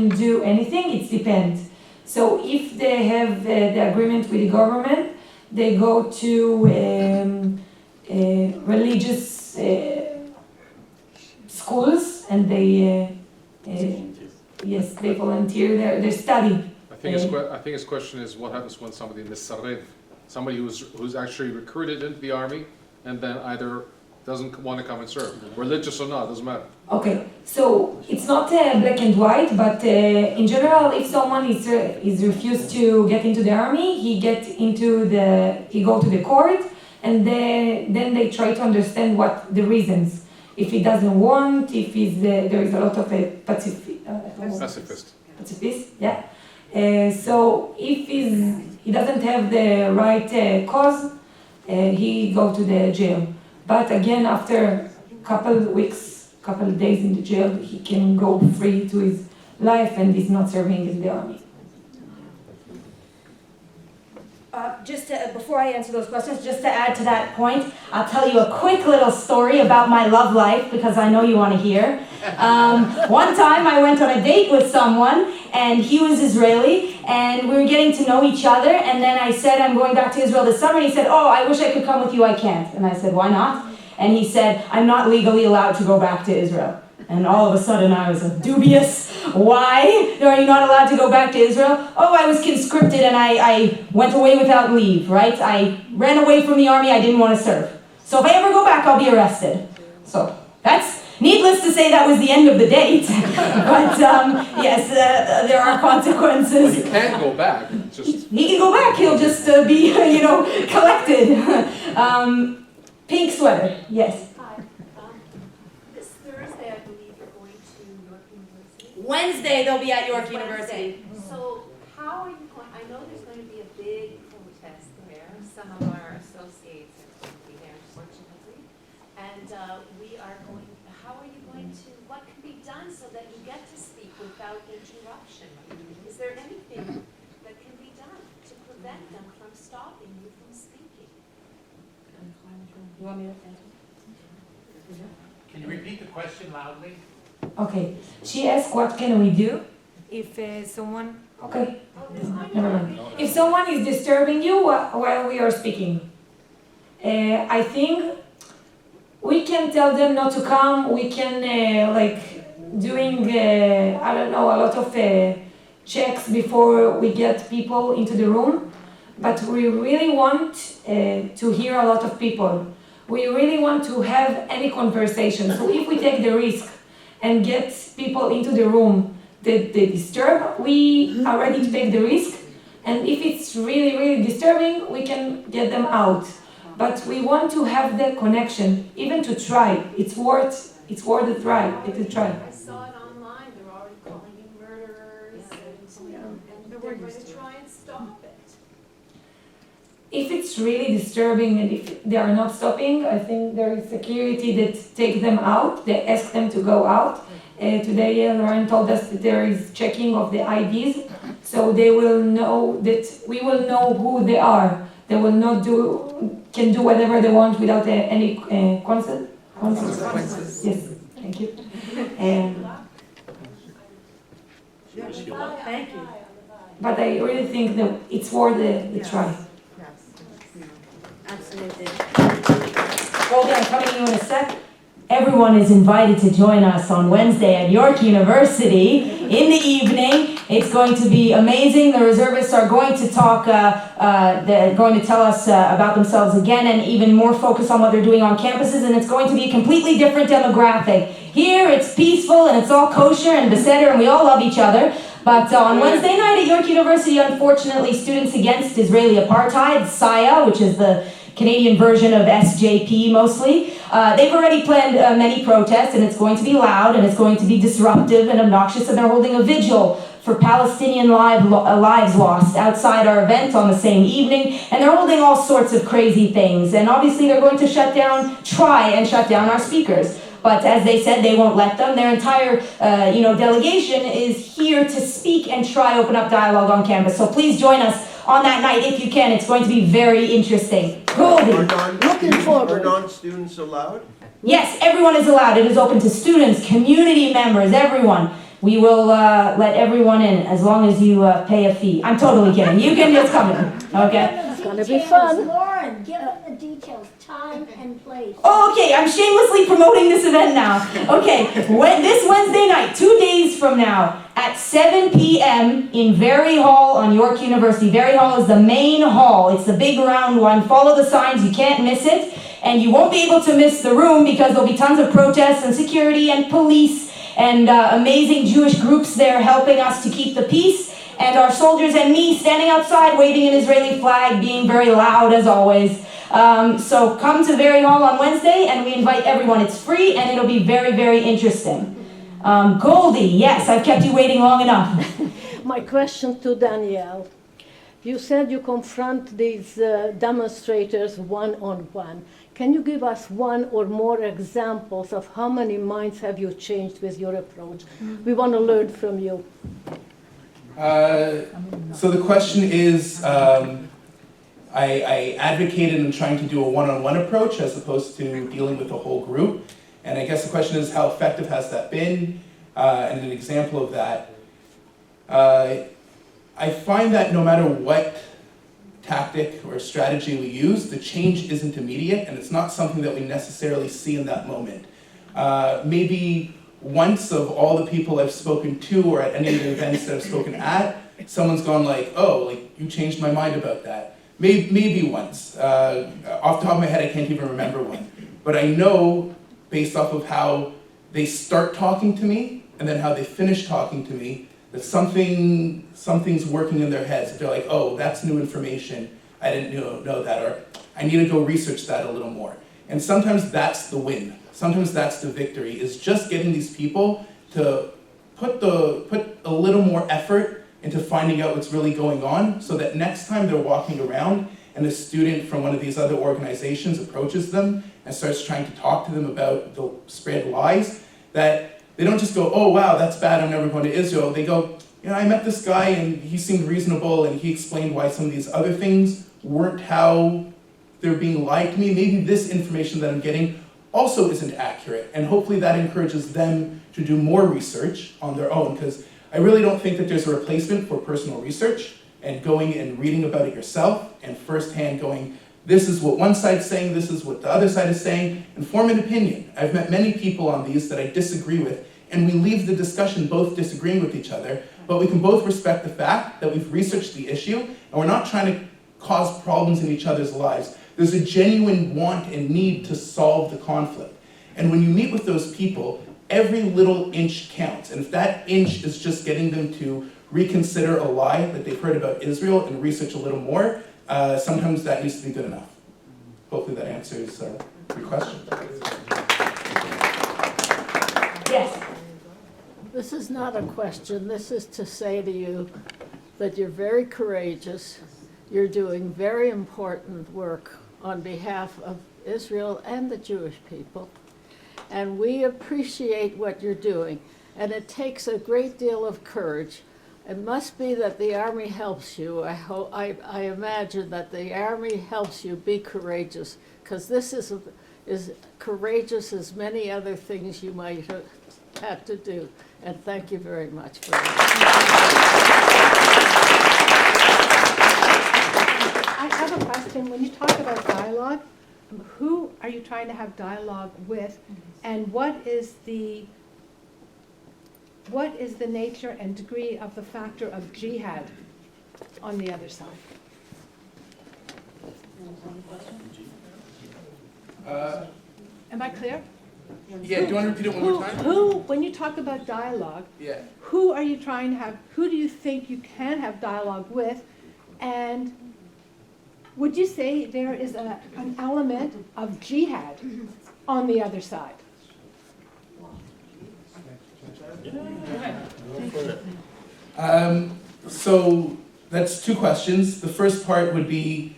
[SPEAKER 14] do anything. It depends. So if they have the agreement with the government, they go to religious schools, and they volunteer there. They study.
[SPEAKER 1] I think his question is what happens when somebody missarev, somebody who's actually recruited into the army and then either doesn't want to come and serve, religious or not, doesn't matter.
[SPEAKER 14] Okay, so it's not black and white, but in general, if someone is refused to get into the army, he go to the court, and then they try to understand what the reasons. If he doesn't want, if there is a lot of pacifist, yeah. So if he doesn't have the right cause, he go to the jail. But again, after couple days in the jail, he can go free to his life and is not serving in the army.
[SPEAKER 2] Before I answer those questions, just to add to that point, I'll tell you a quick little story about my love life, because I know you want to hear. One time I went on a date with someone, and he was Israeli, and we were getting to know each other, and then I said, I'm going back to Israel this summer, and he said, oh, I wish I could come with you, I can't. And I said, why not? And he said, I'm not legally allowed to go back to Israel. And all of a sudden I was dubious. Why are you not allowed to go back to Israel? Oh, I was conscripted and I went away without leave, right? I ran away from the army, I didn't want to serve. So if I ever go back, I'll be arrested. So that's needless to say, that was the end of the date. But yes, there are consequences.
[SPEAKER 1] Well, he can't go back.
[SPEAKER 2] He can go back, he'll just be, collected. Pink sweater, yes. Wednesday they'll be at York University.
[SPEAKER 17] So how are you going, I know there's going to be a big protest there. Some of our associates are going to be there, unfortunately. And how are you going to, what can be done so that you get to speak without interruption? Is there anything that can be done to prevent them from stopping you from speaking?
[SPEAKER 2] You want me to answer?
[SPEAKER 15] Can you repeat the question loudly?
[SPEAKER 14] Okay, she asked what can we do if someone, okay, never mind. If someone is disturbing you while we are speaking. I think we can tell them not to come, we can doing, a lot of checks before we get people into the room, but we really want to hear a lot of people. We really want to have any conversation, so if we take the risk and get people into the room that they disturb, we are ready to take the risk. And if it's really, really disturbing, we can get them out. But we want to have the connection, even to try. It's worth the try. To try.
[SPEAKER 17] I saw it online, they're already calling you murderers, and they're going to try and stop it.
[SPEAKER 14] If it's really disturbing and if they are not stopping, I think there is security that take them out. They ask them to go out. Today, Lauren told us that there is checking of the IDs, so they will know that we will know who they are. They will not can do whatever they want without any consequences. Yes, thank you.
[SPEAKER 2] Thank you.
[SPEAKER 14] But I really think that it's worth the try.
[SPEAKER 2] Absolutely. Goldie, I'm coming to you in a sec. Everyone is invited to join us on Wednesday at York University in the evening. It's going to be amazing. The reservists are going to talk, they're going to tell us about themselves again and even more focus on what they're doing on campuses, and it's going to be a completely different demographic. Here it's peaceful and it's all kosher and beseder and we all love each other. But on Wednesday night at York University, unfortunately, Students Against Israeli Apartheid, CIJR, which is the Canadian version of SJP mostly, they've already planned many protests, and it's going to be loud, and it's going to be disruptive and obnoxious, and they're holding a vigil for Palestinian lives lost outside our event on the same evening, and they're holding all sorts of crazy things, and obviously they're going to try and shut down our speakers. But as they said, they won't let them. Their entire, delegation is here to speak and try open up dialogue on campus. So please join us on that night if you can. It's going to be very interesting. Goldie.
[SPEAKER 16] Looking forward. Are non-students allowed?
[SPEAKER 2] Yes, everyone is allowed. It is open to students, community members, everyone. We will let everyone in as long as you pay a fee. I'm totally kidding. You can just come in, okay?
[SPEAKER 18] It's going to be fun. Lauren, give them the details, time and place.
[SPEAKER 2] Oh, okay, I'm shamelessly promoting this event now. Okay, this Wednesday night, 2 days from now, at 7 p.m. in Very Hall on York University. Very Hall is the main hall. It's the big round one. Follow the signs, you can't miss it. And you won't be able to miss the room because there'll be tons of protests and security and police and amazing Jewish groups there helping us to keep the peace, and our soldiers and me standing outside waving an Israeli flag, being very loud as always. So come to Very Hall on Wednesday, and we invite everyone. It's free, and it'll be very, very interesting. Goldie, yes, I've kept you waiting long enough.
[SPEAKER 18] My question to Danielle. You said you confront these demonstrators one-on-one. Can you give us one or more examples of how many minds have you changed with your approach? We want to learn from you.
[SPEAKER 3] So the question is, I advocated in trying to do a one-on-one approach as opposed to dealing with the whole group. And I guess the question is, how effective has that been? And an example of that. I find that no matter what tactic or strategy we use, the change isn't immediate, and it's not something that we necessarily see in that moment. Maybe once of all the people I've spoken to or at any of the events that I've spoken at, someone's gone like, oh, like you changed my mind about that. Maybe once. Off the top of my head, I can't even remember one. But I know, based off of how they start talking to me and then how they finish talking to me, that something's working in their heads. They're like, oh, that's new information. I didn't know that, or I need to go research that a little more. And sometimes that's the win. Sometimes that's the victory, is just getting these people to put a little more effort into finding out what's really going on, so that next time they're walking around and a student from one of these other organizations approaches them and starts trying to talk to them about the spread lies, that they don't just go, oh wow, that's bad, I'm never going to Israel. They go, I met this guy and he seemed reasonable and he explained why some of these other things weren't how they're being lied to me. Maybe this information that I'm getting also isn't accurate. And hopefully that encourages them to do more research on their own, because I really don't think that there's a replacement for personal research and going and reading about it yourself and firsthand going, this is what one side's saying, this is what the other side is saying, and form an opinion. I've met many people on these that I disagree with, and we leave the discussion both disagreeing with each other, but we can both respect the fact that we've researched the issue, and we're not trying to cause problems in each other's lives. There's a genuine want and need to solve the conflict. And when you meet with those people, every little inch counts. And if that inch is just getting them to reconsider a lie that they've heard about Israel and research a little more, sometimes that needs to be good enough. Hopefully that answers your question.
[SPEAKER 2] Yes.
[SPEAKER 18] This is not a question. This is to say to you that you're very courageous. You're doing very important work on behalf of Israel and the Jewish people. And we appreciate what you're doing. And it takes a great deal of courage. It must be that the Army helps you. I imagine that the Army helps you be courageous, because this is courageous as many other things you might have had to do. And thank you very much for that.
[SPEAKER 4] I have a question. When you talk about dialogue, who are you trying to have dialogue with, and what is the nature and degree of the factor of jihad on the other side?
[SPEAKER 3] Uh,
[SPEAKER 4] Am I clear?
[SPEAKER 3] Yeah, do you want to repeat it one more time?
[SPEAKER 4] When you talk about dialogue,
[SPEAKER 3] Yeah.
[SPEAKER 4] who are you trying to have, who do you think you can have dialogue with? And would you say there is an element of jihad on the other side?
[SPEAKER 3] So that's two questions. The first part would be,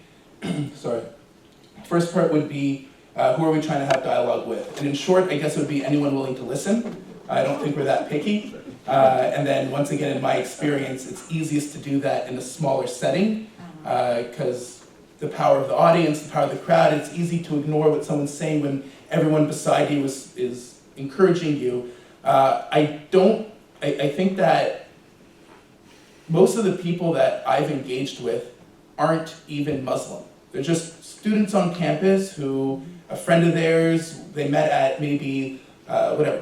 [SPEAKER 3] sorry. First part would be, who are we trying to have dialogue with? And in short, I guess it would be anyone willing to listen. I don't think we're that picky. And then once again, in my experience, it's easiest to do that in a smaller setting because the power of the audience, the power of the crowd, it's easy to ignore what someone's saying when everyone beside you is encouraging you. I think that most of the people that I've engaged with aren't even Muslim. They're just students on campus who, a friend of theirs, they met at maybe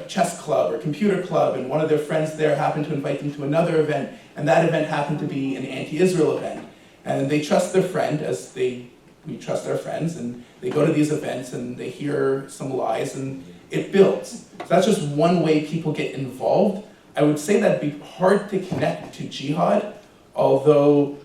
[SPEAKER 3] chess club or computer club, and one of their friends there happened to invite them to another event, and that event happened to be an anti-Israel event. And they trust their friend as we trust our friends, and they go to these events and they hear some lies and it builds. So that's just one way people get involved. I would say that'd be hard to connect to jihad, although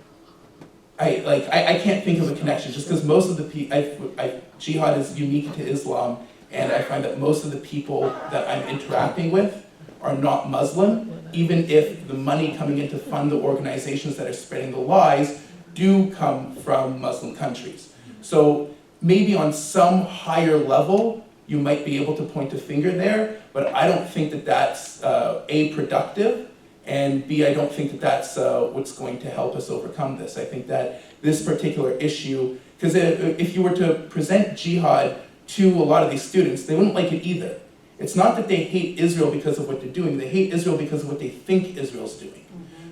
[SPEAKER 3] I can't think of a connection just because most of the people, jihad is unique to Islam, and I find that most of the people that I'm interacting with are not Muslim, even if the money coming in to fund the organizations that are spreading the lies do come from Muslim countries. So maybe on some higher level, you might be able to point a finger there, but I don't think that that's A, productive, and B, I don't think that that's what's going to help us overcome this. I think that this particular issue, because if you were to present jihad to a lot of these students, they wouldn't like it either. It's not that they hate Israel because of what they're doing, they hate Israel because of what they think Israel's doing.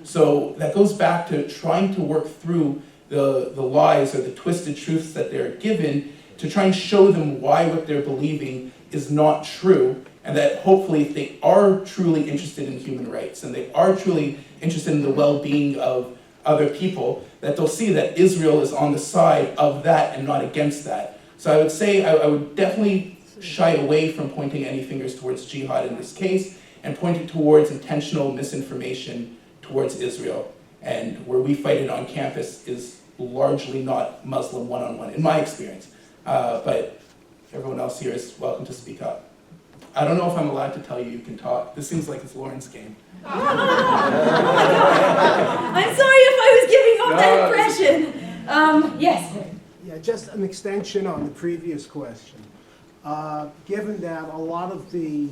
[SPEAKER 3] So that goes back to trying to work through the lies or the twisted truths that they're given to try and show them why what they're believing is not true, and that hopefully if they are truly interested in human rights and they are truly interested in the well-being of other people, that they'll see that Israel is on the side of that and not against that. So I would say I would definitely shy away from pointing any fingers towards jihad in this case and pointing towards intentional misinformation towards Israel. And where we fight it on campus is largely not Muslim one-on-one, in my experience. But everyone else here is welcome to speak up. I don't know if I'm allowed to tell you can talk. This seems like it's Lauren's game.
[SPEAKER 2] I'm sorry if I was giving off that impression. Yes.
[SPEAKER 19] Yeah, just an extension on the previous question. Given that a lot of the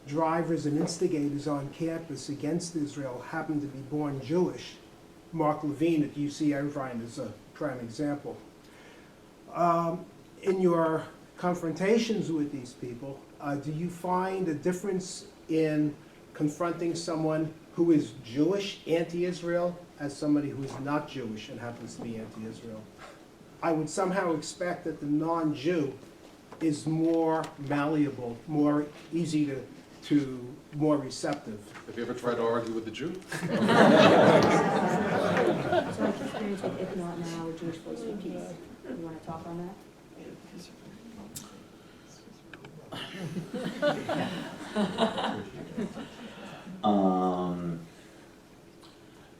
[SPEAKER 19] drivers and instigators on campus against Israel happen to be born Jewish, Mark Levine at UC Irvine is a prime example. In your confrontations with these people, do you find a difference in confronting someone who is Jewish, anti-Israel, as somebody who is not Jewish and happens to be anti-Israel? I would somehow expect that the non-Jew is more malleable, more easy to more receptive.
[SPEAKER 20] Have you ever tried to argue with the Jew?
[SPEAKER 21] So experience with If Not Now, Jewish Voice for Peace. You want to talk on that?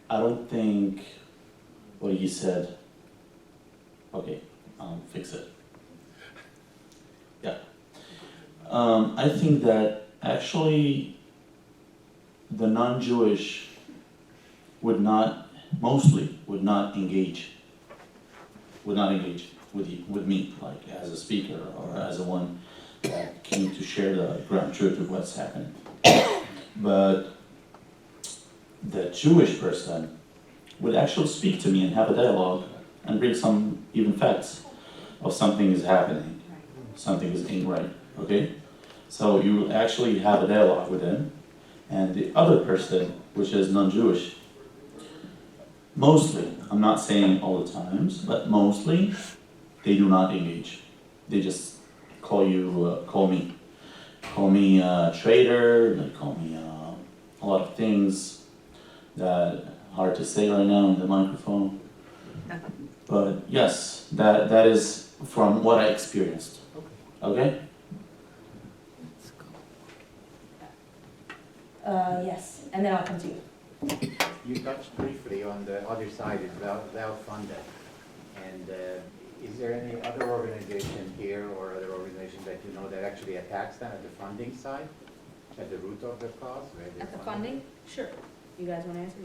[SPEAKER 22] I don't think what you said. Okay, fix it. Yeah. I think that actually the non-Jewish mostly would not engage with me, like as a speaker or as a one that came to share the ground truth of what's happening. But the Jewish person would actually speak to me and have a dialogue and bring some even facts of something is happening, something is incorrect, okay? So you actually have a dialogue with them, and the other person, which is non-Jewish, mostly, I'm not saying all the times, but mostly, they do not engage. They just call me a traitor, they call me a lot of things that hard to say right now in the microphone. But yes, that is from what I experienced. Okay?
[SPEAKER 2] Yes, and then I'll come to you.
[SPEAKER 5] You touched briefly on the other side, it's well-funded. And is there any other organization here or other organization that you know that actually attacks them at the funding side, at the root of the cause?
[SPEAKER 2] At the funding? Sure. You guys want to answer?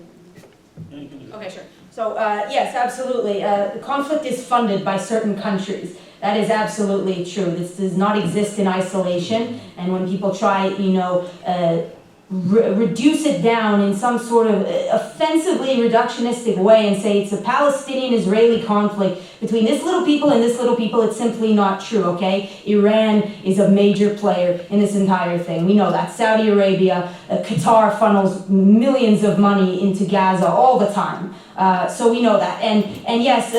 [SPEAKER 2] Okay, sure. So, yes, absolutely. The conflict is funded by certain countries. That is absolutely true. This does not exist in isolation. And when people try, reduce it down in some sort of offensively reductionistic way and say it's a Palestinian-Israeli conflict between this little people and this little people, it's simply not true, okay? Iran is a major player in this entire thing. We know that. Saudi Arabia, Qatar funnels millions of money into Gaza all the time. So we know that. And yes,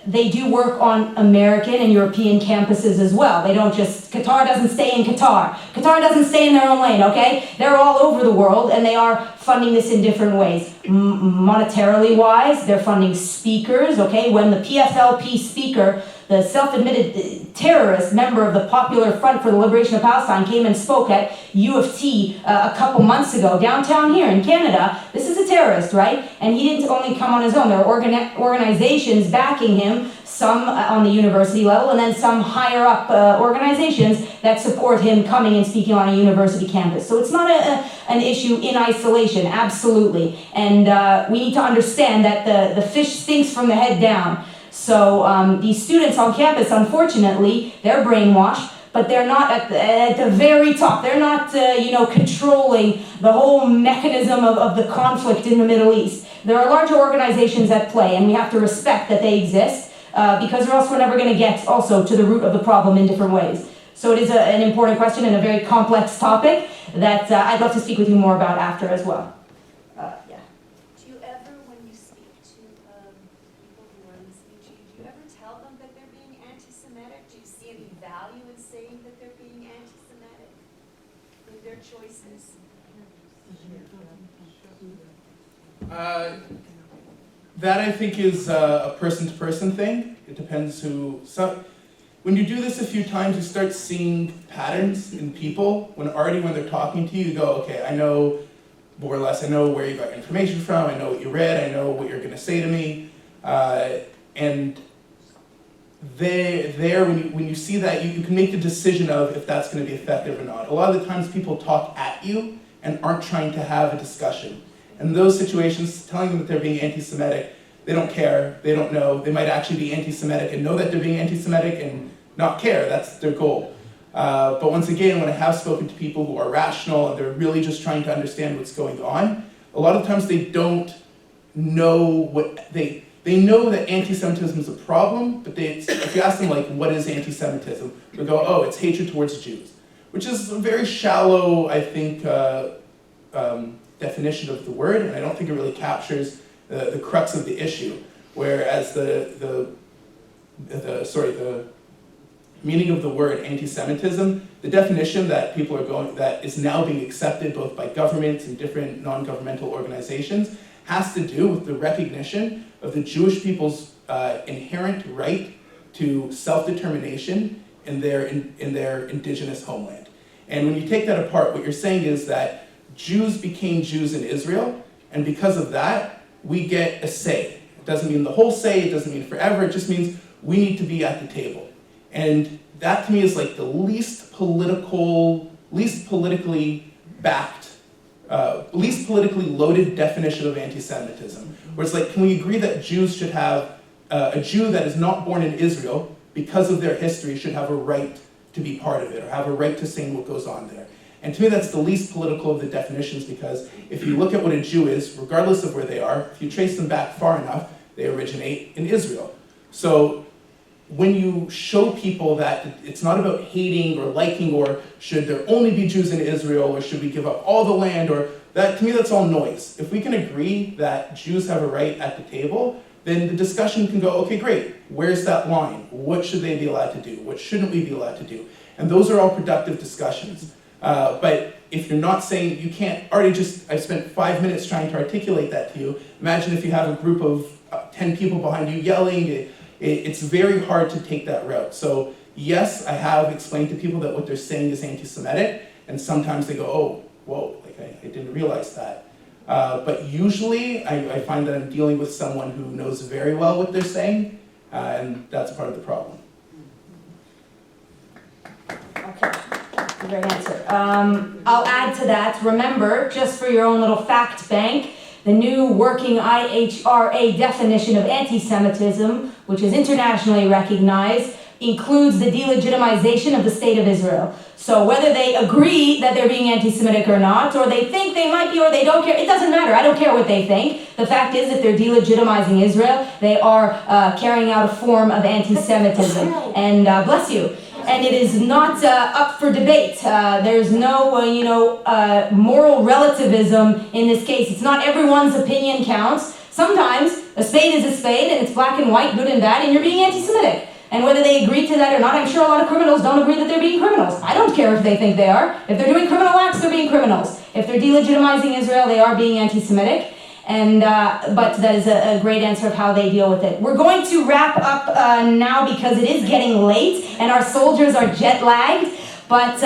[SPEAKER 2] they do work on American and European campuses as well. They don't just, Qatar doesn't stay in Qatar. Qatar doesn't stay in their own lane, okay? They're all over the world and they are funding this in different ways. Monetarily wise, they're funding speakers, okay? When the PFLP speaker, the self-admitted terrorist member of the Popular Front for the Liberation of Palestine, came and spoke at U of T a couple months ago, downtown here in Canada. This is a terrorist, right? And he didn't only come on his own. There are organizations backing him, some on the university level, and then some higher up organizations that support him coming and speaking on a university campus. So it's not an issue in isolation, absolutely. And we need to understand that the fish stinks from the head down. So these students on campus, unfortunately, they're brainwashed, but they're not at the very top. They're not, controlling the whole mechanism of the conflict in the Middle East. There are larger organizations at play, and we have to respect that they exist, because or else we're never going to get also to the root of the problem in different ways. So it is an important question and a very complex topic that I'd love to speak with you more about after as well.
[SPEAKER 17] Do you ever, when you speak to people who are listening to you, do you ever tell them that they're being anti-Semitic? Do you see any value in saying that they're being anti-Semitic in their choices?
[SPEAKER 3] That I think is a person-to-person thing. It depends who. So, when you do this a few times, you start seeing patterns in people. When they're talking to you, you go, okay, I know more or less. I know where you got your information from. I know what you read. I know what you're going to say to me. And when you see that, you can make the decision of if that's going to be effective or not. A lot of the times, people talk at you and aren't trying to have a discussion. And in those situations, telling them that they're being anti-Semitic, they don't care, they don't know. They might actually be anti-Semitic and know that they're being anti-Semitic and not care. That's their goal. But once again, when I have spoken to people who are rational and they're really just trying to understand what's going on, a lot of times they don't know what they know that anti-Semitism is a problem, but if you ask them, like, what is anti-Semitism? They'll go, oh, it's hatred towards Jews, which is a very shallow, I think, definition of the word, and I don't think it really captures the crux of the issue. Whereas the meaning of the word anti-Semitism, the definition that that is now being accepted both by governments and different non-governmental organizations, has to do with the recognition of the Jewish people's inherent right to self-determination in their indigenous homeland. And when you take that apart, what you're saying is that Jews became Jews in Israel, and because of that, we get a say. It doesn't mean the whole say, it doesn't mean forever, it just means we need to be at the table. And that to me is like the least politically loaded definition of anti-Semitism. Where it's like, can we agree that Jews should have, a Jew that is not born in Israel, because of their history, should have a right to be part of it, or have a right to say what goes on there. And to me, that's the least political of the definitions, because if you look at what a Jew is, regardless of where they are, if you trace them back far enough, they originate in Israel. So when you show people that it's not about hating or liking, or should there only be Jews in Israel, or should we give up all the land, or that, to me, that's all noise. If we can agree that Jews have a right at the table, then the discussion can go, okay, great, where's that line? What should they be allowed to do? What shouldn't we be allowed to do? And those are all productive discussions. But if you're not saying, you can't I spent 5 minutes trying to articulate that to you. Imagine if you have a group of 10 people behind you yelling, it's very hard to take that route. So yes, I have explained to people that what they're saying is anti-Semitic, and sometimes they go, oh, whoa, like I didn't realize that. But usually I find that I'm dealing with someone who knows very well what they're saying, and that's part of the problem.
[SPEAKER 2] Okay, great answer. I'll add to that, remember, just for your own little fact bank, the new working CIJR definition of anti-Semitism, which is internationally recognized, includes the delegitimization of the State of Israel. So whether they agree that they're being anti-Semitic or not, or they think they might be, or they don't care, it doesn't matter. I don't care what they think. The fact is, if they're delegitimizing Israel, they are carrying out a form of anti-Semitism. And bless you. And it is not up for debate. There's no, moral relativism in this case. It's not everyone's opinion counts. Sometimes a spade is a spade, and it's black and white, good and bad, and you're being anti-Semitic. And whether they agree to that or not, I'm sure a lot of criminals don't agree that they're being criminals. I don't care if they think they are. If they're doing criminal acts, they're being criminals. If they're delegitimizing Israel, they are being anti-Semitic. And but that is a great answer of how they deal with it. We're going to wrap up now because it is getting late and our soldiers are jet lagged. But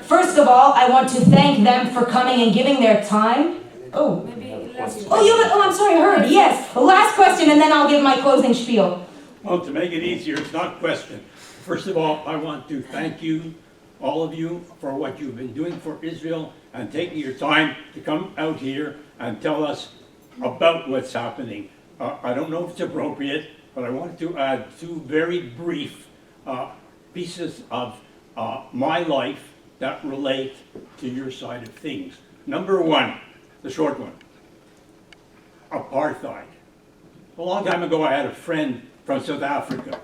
[SPEAKER 2] first of all, I want to thank them for coming and giving their time. Oh, I'm sorry, I heard. Yes, last question, and then I'll give my closing spiel.
[SPEAKER 7] Well, to make it easier, it's not a question. First of all, I want to thank you, all of you, for what you've been doing for Israel and taking your time to come out here and tell us about what's happening. I don't know if it's appropriate, but I want to add two very brief pieces of my life that relate to your side of things. Number one, the short one, apartheid. A long time ago, I had a friend from South Africa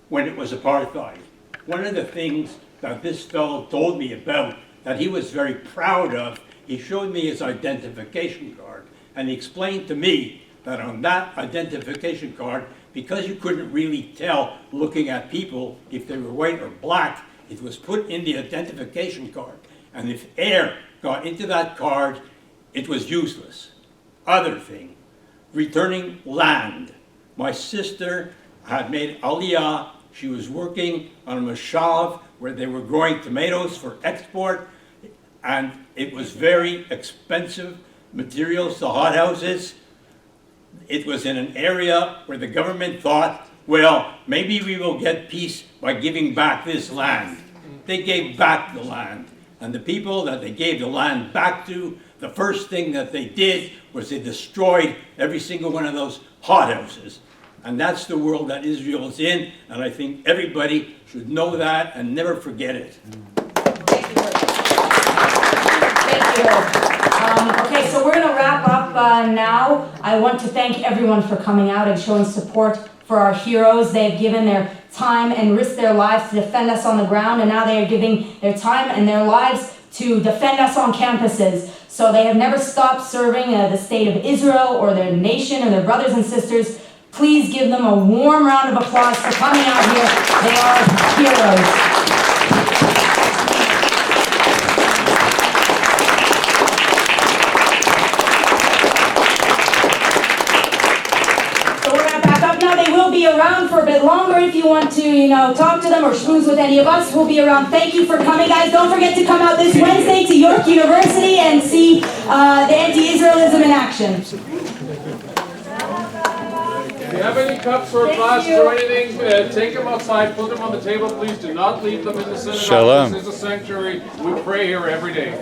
[SPEAKER 7] when it was apartheid. One of the things that this fellow told me about that he was very proud of, he showed me his identification card, and he explained to me that on that identification card, because you couldn't really tell looking at people if they were white or black, it was put in the identification card. And if air got into that card, it was useless. Other thing, returning land. My sister had made aliyah. She was working on a mashav where they were growing tomatoes for export, and it was very expensive materials to hothouses. It was in an area where the government thought, well, maybe we will get peace by giving back this land. They gave back the land. And the people that they gave the land back to, the first thing that they did was they destroyed every single one of those hothouses. And that's the world that Israel is in, and I think everybody should know that and never forget it.
[SPEAKER 2] Thank you. Okay, so we're going to wrap up now. I want to thank everyone for coming out and showing support for our heroes. They've given their time and risked their lives to defend us on the ground, and now they are giving their time and their lives to defend us on campuses. So they have never stopped serving the state of Israel or their nation or their brothers and sisters. Please give them a warm round of applause for coming out here. They are heroes. Be around for a bit longer if you want to, talk to them or schmooze with any of us. We'll be around. Thank you for coming, guys. Don't forget to come out this Wednesday to York University and see the anti-Israelism in action.
[SPEAKER 1] If you have any cups or a glass or anything, take them outside, put them on the table. Please do not leave them in the synagogue.
[SPEAKER 12] Shalom.
[SPEAKER 1] This is a sanctuary. We pray here every day.